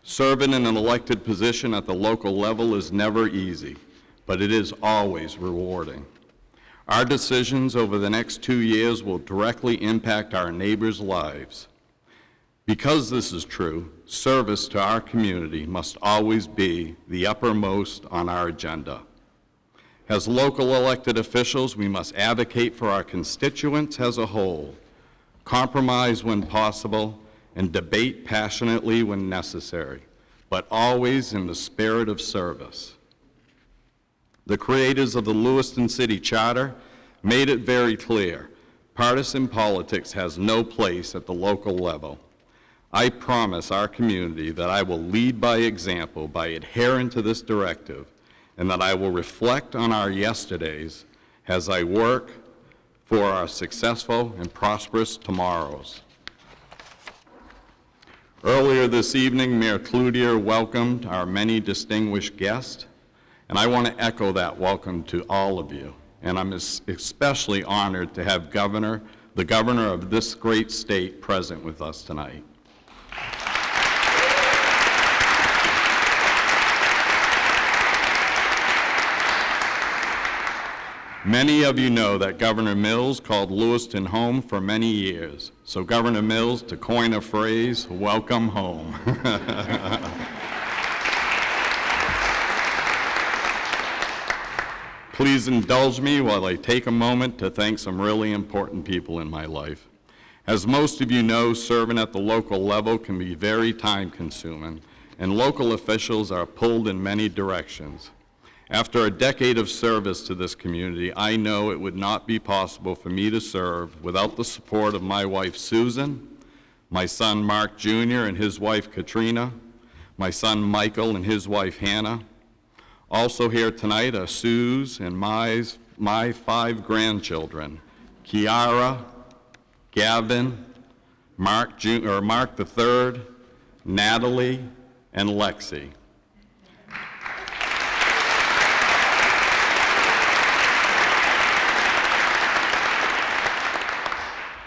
Serving in an elected position at the local level is never easy, but it is always rewarding. Our decisions over the next 2 years will directly impact our neighbors' lives. Because this is true, service to our community must always be the uppermost on our agenda. As local elected officials, we must advocate for our constituents as a whole, compromise when possible, and debate passionately when necessary, but always in the spirit of service. The creators of the Lewiston City Charter made it very clear, partisan politics has no place at the local level. I promise our community that I will lead by example by adhering to this directive, and that I will reflect on our yesterdays as I work for our successful and prosperous tomorrows. Earlier this evening, Mayor Cloutier welcomed our many distinguished guests, and I want to echo that welcome to all of you. And I'm especially honored to have the governor of this great state present with us tonight. Many of you know that Governor Mills called Lewiston home for many years. So Governor Mills, to coin a phrase, welcome home. Please indulge me while I take a moment to thank some really important people in my life. As most of you know, serving at the local level can be very time-consuming, and local officials are pulled in many directions. After a decade of service to this community, I know it would not be possible for me to serve without the support of my wife, Susan, my son, Mark Jr., and his wife, Katrina, my son, Michael, and his wife, Hannah. Also here tonight are Sue's and my 5 grandchildren, Kiara, Gavin, Mark III, Natalie, and Lexi.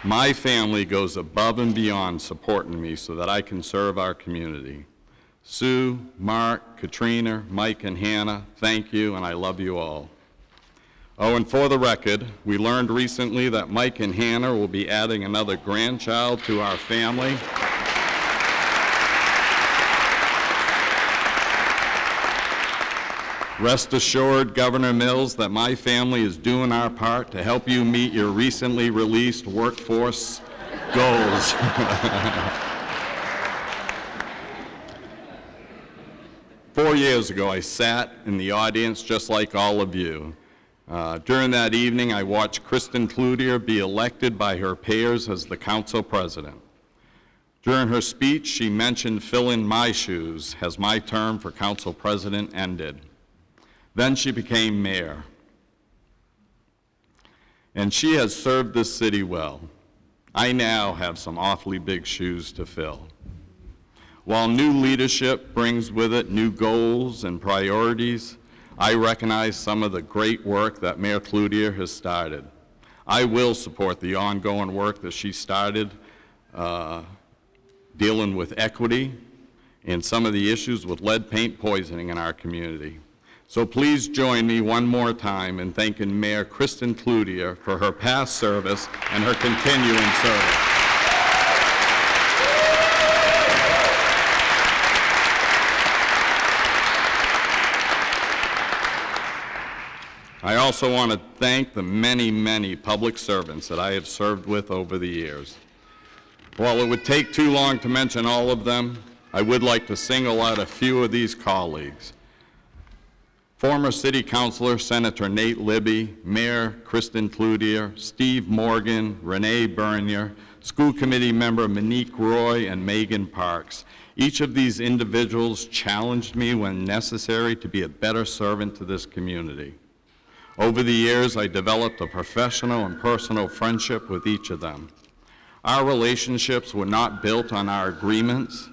My family goes above and beyond supporting me so that I can serve our community. Sue, Mark, Katrina, Mike, and Hannah, thank you, and I love you all. Oh, and for the record, we learned recently that Mike and Hannah will be adding another grandchild to our family. Rest assured, Governor Mills, that my family is doing our part to help you meet your recently released workforce goals. 4 years ago, I sat in the audience just like all of you. During that evening, I watched Kristen Cloutier be elected by her peers as the council president. During her speech, she mentioned filling my shoes as my term for council president ended. Then she became mayor. And she has served this city well. I now have some awfully big shoes to fill. While new leadership brings with it new goals and priorities, I recognize some of the great work that Mayor Cloutier has started. I will support the ongoing work that she started dealing with equity and some of the issues with lead paint poisoning in our community. So please join me one more time in thanking Mayor Kristen Cloutier for her past service and her continuing service. I also want to thank the many, many public servants that I have served with over the years. While it would take too long to mention all of them, I would like to single out a few of these colleagues. Former City Councilor Senator Nate Libby, Mayor Kristen Cloutier, Steve Morgan, Renee Bernier, School Committee member Monique Roy, and Megan Parks. Each of these individuals challenged me when necessary to be a better servant to this community. Over the years, I developed a professional and personal friendship with each of them. Our relationships were not built on our agreements.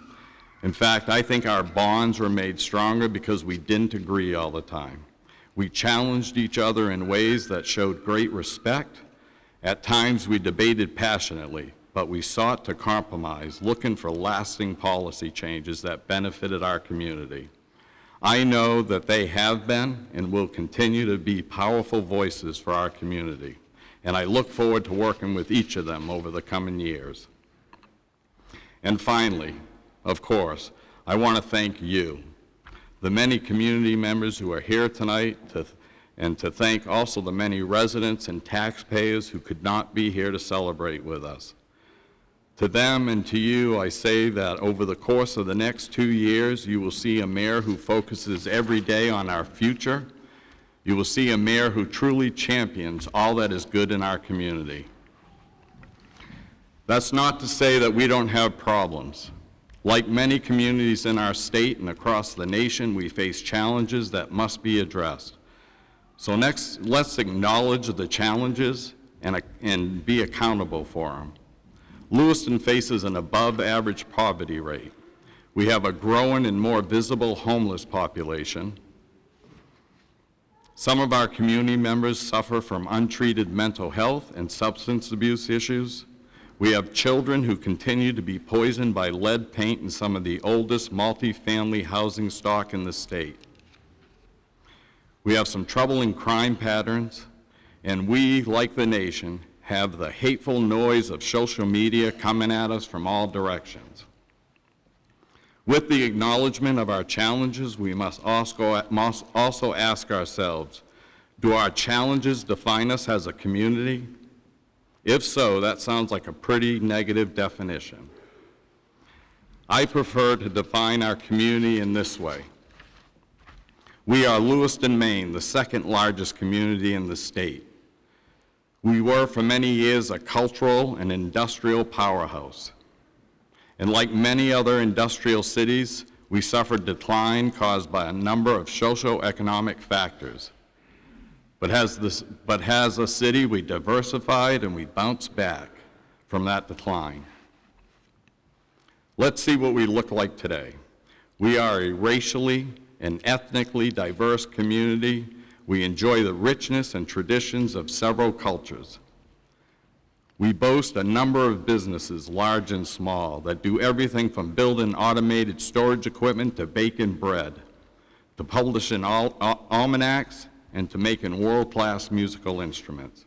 In fact, I think our bonds were made stronger because we didn't agree all the time. We challenged each other in ways that showed great respect. At times, we debated passionately, but we sought to compromise, looking for lasting policy changes that benefited our community. I know that they have been and will continue to be powerful voices for our community, and I look forward to working with each of them over the coming years. And finally, of course, I want to thank you, the many community members who are here tonight, and to thank also the many residents and taxpayers who could not be here to celebrate with us. To them and to you, I say that over the course of the next 2 years, you will see a mayor who focuses every day on our future. You will see a mayor who truly champions all that is good in our community. That's not to say that we don't have problems. Like many communities in our state and across the nation, we face challenges that must be addressed. So next, let's acknowledge the challenges and be accountable for them. Lewiston faces an above-average poverty rate. We have a growing and more visible homeless population. Some of our community members suffer from untreated mental health and substance abuse issues. We have children who continue to be poisoned by lead paint in some of the oldest multi-family housing stock in the state. We have some troubling crime patterns, and we, like the nation, have the hateful noise of social media coming at us from all directions. With the acknowledgement of our challenges, we must also ask ourselves, do our challenges define us as a community? If so, that sounds like a pretty negative definition. I prefer to define our community in this way. We are Lewiston, Maine, the second largest community in the state. We were for many years a cultural and industrial powerhouse. And like many other industrial cities, we suffered decline caused by a number of socio-economic factors. But as a city, we diversified and we bounced back from that decline. Let's see what we look like today. We are a racially and ethnically diverse community. We enjoy the richness and traditions of several cultures. We boast a number of businesses, large and small, that do everything from building automated storage equipment to baking bread, to publishing almanacs, and to making world-class musical instruments.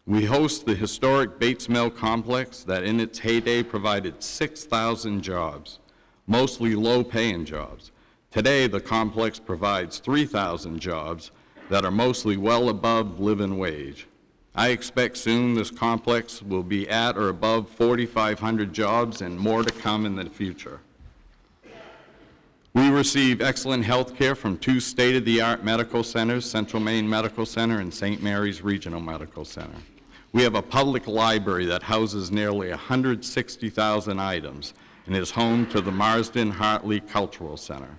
We host the historic Bates Mill complex that in its heyday provided 6,000 jobs, mostly low-paying jobs. Today, the complex provides 3,000 jobs that are mostly well above living wage. I expect soon this complex will be at or above 4,500 jobs and more to come in the future. We receive excellent health care from two state-of-the-art medical centers, Central Maine Medical Center and St. Mary's Regional Medical Center. We have a public library that houses nearly 160,000 items and is home to the Marsden Hartley Cultural Center.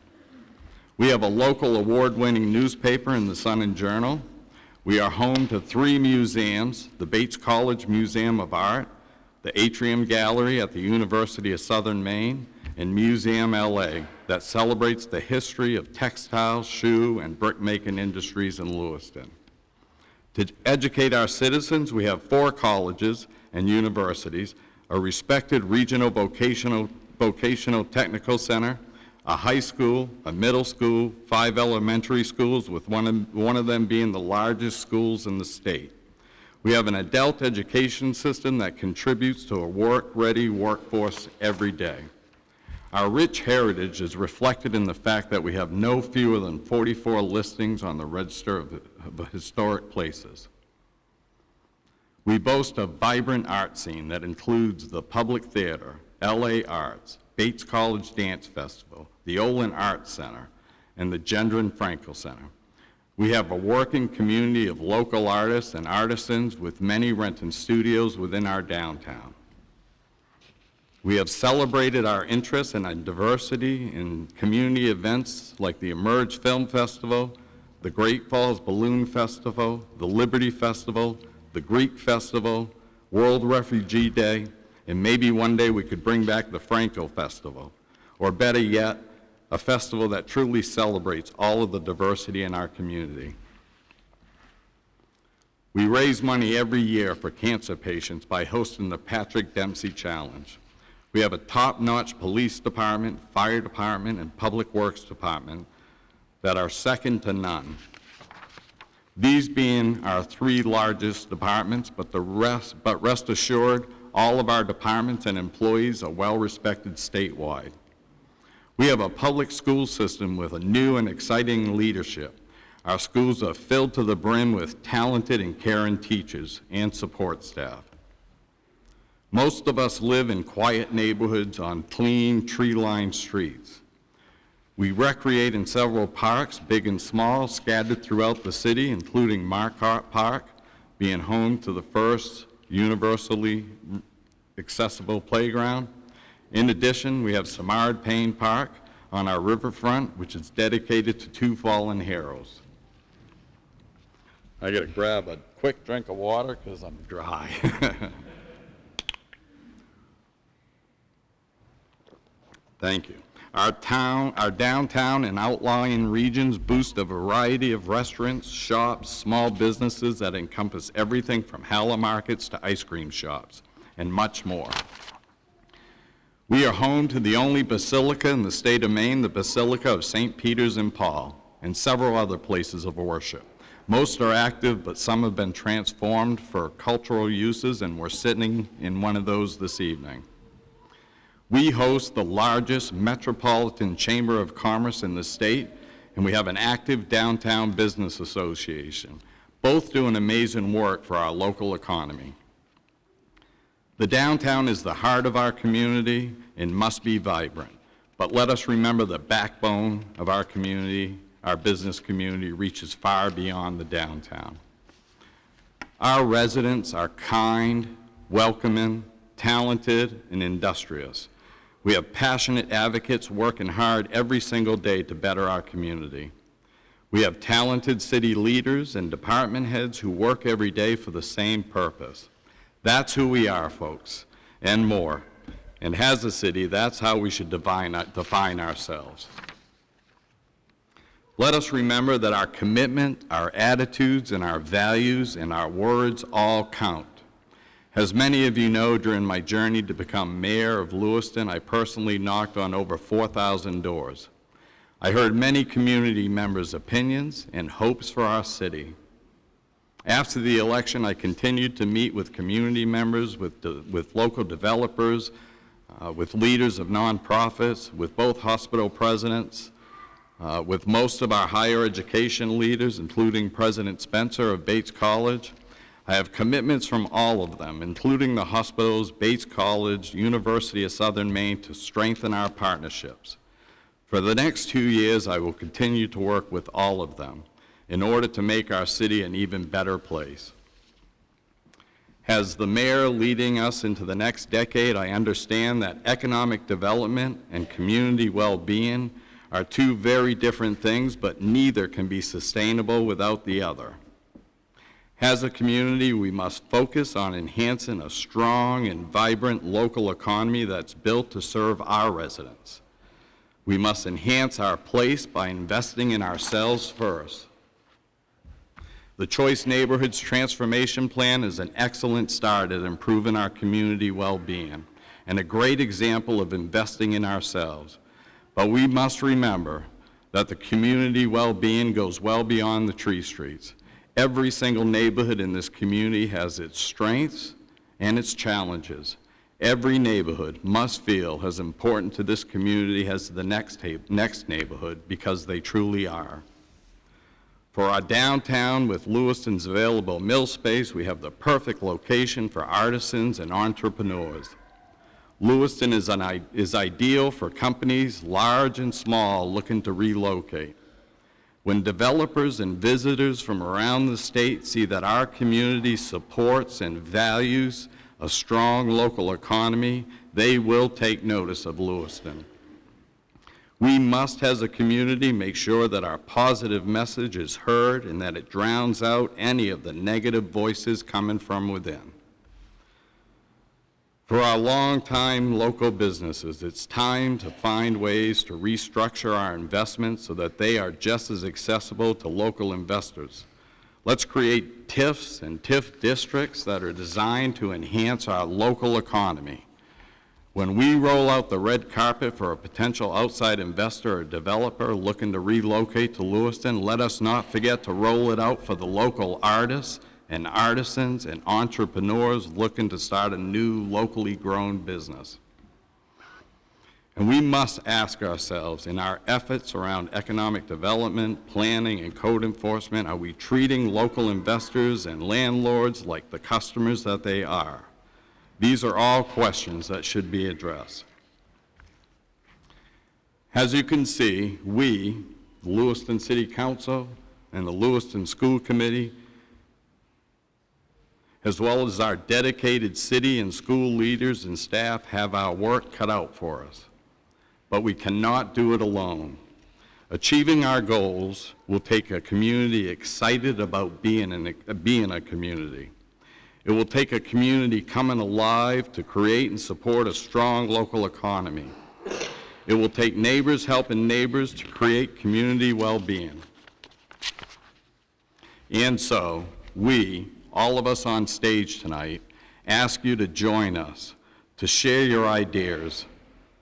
We have a local award-winning newspaper in the Sun and Journal. We are home to 3 museums, the Bates College Museum of Art, the Atrium Gallery at the University of Southern Maine, and Museum LA that celebrates the history of textile, shoe, and brick-making industries in Lewiston. To educate our citizens, we have 4 colleges and universities, a respected regional vocational technical center, a high school, a middle school, 5 elementary schools, with one of them being the largest schools in the state. We have an adult education system that contributes to a work-ready workforce every day. Our rich heritage is reflected in the fact that we have no fewer than 44 listings on the Register of Historic Places. We boast a vibrant art scene that includes the Public Theater, LA Arts, Bates College Dance Festival, the Olin Arts Center, and the Gendron Franco Center. We have a working community of local artists and artisans, with many renting studios within our downtown. We have celebrated our interest in diversity in community events like the Emerge Film Festival, the Great Falls Balloon Festival, the Liberty Festival, the Greek Festival, World Refugee Day, and maybe one day we could bring back the Franco Festival, or better yet, a festival that truly celebrates all of the diversity in our community. We raise money every year for cancer patients by hosting the Patrick Dempsey Challenge. We have a top-notch police department, fire department, and public works department that are second to none. These being our 3 largest departments, but rest assured, all of our departments and employees are well-respected statewide. We have a public school system with a new and exciting leadership. Our schools are filled to the brim with talented and caring teachers and support staff. Most of us live in quiet neighborhoods on clean, tree-lined streets. We recreate in several parks, big and small, scattered throughout the city, including Marquardt Park, being home to the first universally accessible playground. In addition, we have Samard Payne Park on our riverfront, which is dedicated to 2 fallen heroes. I gotta grab a quick drink of water because I'm dry. Thank you. Our downtown and outlying regions boast a variety of restaurants, shops, small businesses that encompass everything from halal markets to ice cream shops, and much more. We are home to the only basilica in the state of Maine, the Basilica of St. Peter's and Paul, and several other places of worship. Most are active, but some have been transformed for cultural uses, and we're sitting in one of those this evening. We host the largest metropolitan chamber of commerce in the state, and we have an active downtown business association, both doing amazing work for our local economy. The downtown is the heart of our community and must be vibrant, but let us remember the backbone of our community, our business community, reaches far beyond the downtown. Our residents are kind, welcoming, talented, and industrious. We have passionate advocates working hard every single day to better our community. We have talented city leaders and department heads who work every day for the same purpose. That's who we are, folks, and more. And as a city, that's how we should define ourselves. Let us remember that our commitment, our attitudes, and our values and our words all count. As many of you know, during my journey to become mayor of Lewiston, I personally knocked on over 4,000 doors. I heard many community members' opinions and hopes for our city. After the election, I continued to meet with community members, with local developers, with leaders of nonprofits, with both hospital presidents, with most of our higher education leaders, including President Spencer of Bates College. I have commitments from all of them, including the hospitals, Bates College, University of Southern Maine, to strengthen our partnerships. For the next 2 years, I will continue to work with all of them in order to make our city an even better place. As the mayor leading us into the next decade, I understand that economic development and community well-being are two very different things, but neither can be sustainable without the other. As a community, we must focus on enhancing a strong and vibrant local economy that's built to serve our residents. We must enhance our place by investing in ourselves first. The Choice Neighborhoods Transformation Plan is an excellent start at improving our community well-being and a great example of investing in ourselves. But we must remember that the community well-being goes well beyond the tree streets. Every single neighborhood in this community has its strengths and its challenges. Every neighborhood must feel as important to this community as the next neighborhood, because they truly are. For our downtown, with Lewiston's available mill space, we have the perfect location for artisans and entrepreneurs. Lewiston is ideal for companies large and small looking to relocate. When developers and visitors from around the state see that our community supports and values a strong local economy, they will take notice of Lewiston. We must, as a community, make sure that our positive message is heard and that it drowns out any of the negative voices coming from within. For our longtime local businesses, it's time to find ways to restructure our investments so that they are just as accessible to local investors. Let's create TIFs and TIF districts that are designed to enhance our local economy. When we roll out the red carpet for a potential outside investor or developer looking to relocate to Lewiston, let us not forget to roll it out for the local artists and artisans and entrepreneurs looking to start a new locally grown business. And we must ask ourselves, in our efforts around economic development, planning, and code enforcement, are we treating local investors and landlords like the customers that they are? These are all questions that should be addressed. As you can see, we, the Lewiston City Council and the Lewiston School Committee, as well as our dedicated city and school leaders and staff, have our work cut out for us. But we cannot do it alone. Achieving our goals will take a community excited about being a community. It will take a community coming alive to create and support a strong local economy. It will take neighbors helping neighbors to create community well-being. And so, we, all of us on stage tonight, ask you to join us, to share your ideas,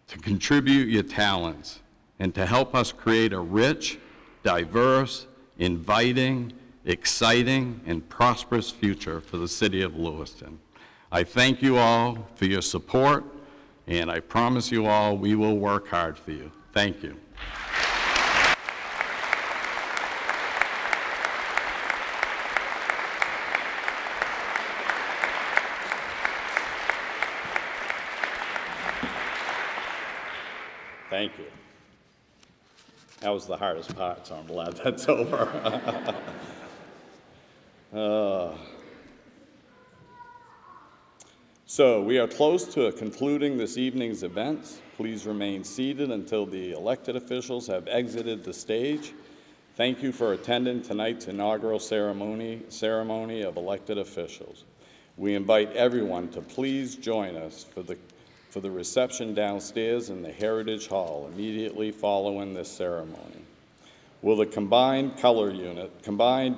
to contribute your talents, and to help us create a rich, diverse, inviting, exciting, and prosperous future for the city of Lewiston. I thank you all for your support, and I promise you all we will work hard for you. Thank you. Thank you. That was the hardest part, so I'm glad that's over. So we are close to concluding this evening's events. Please remain seated until the elected officials have exited the stage. Thank you for attending tonight's inaugural ceremony of elected officials. We invite everyone to please join us for the reception downstairs in the Heritage Hall immediately following this ceremony. Will the combined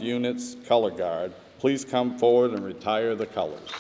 units color guard please come forward and retire the colors?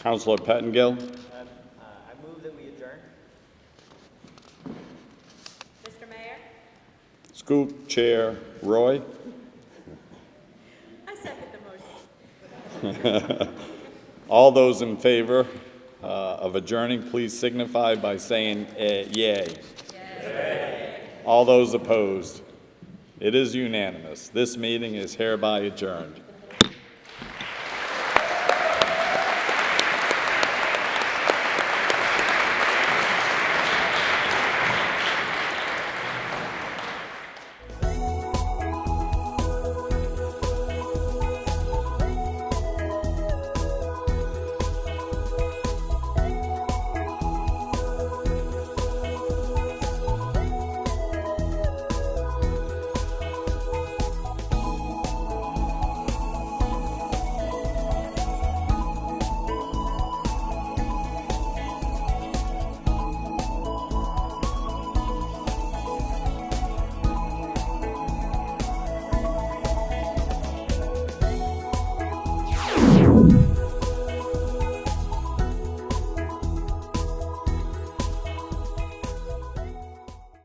Councilor Pettengill. I move that we adjourn. Mr. Mayor? School Chair Roy. I second the motion. All those in favor of adjourning, please signify by saying yay. Yay. All those opposed? It is unanimous. This meeting is hereby adjourned.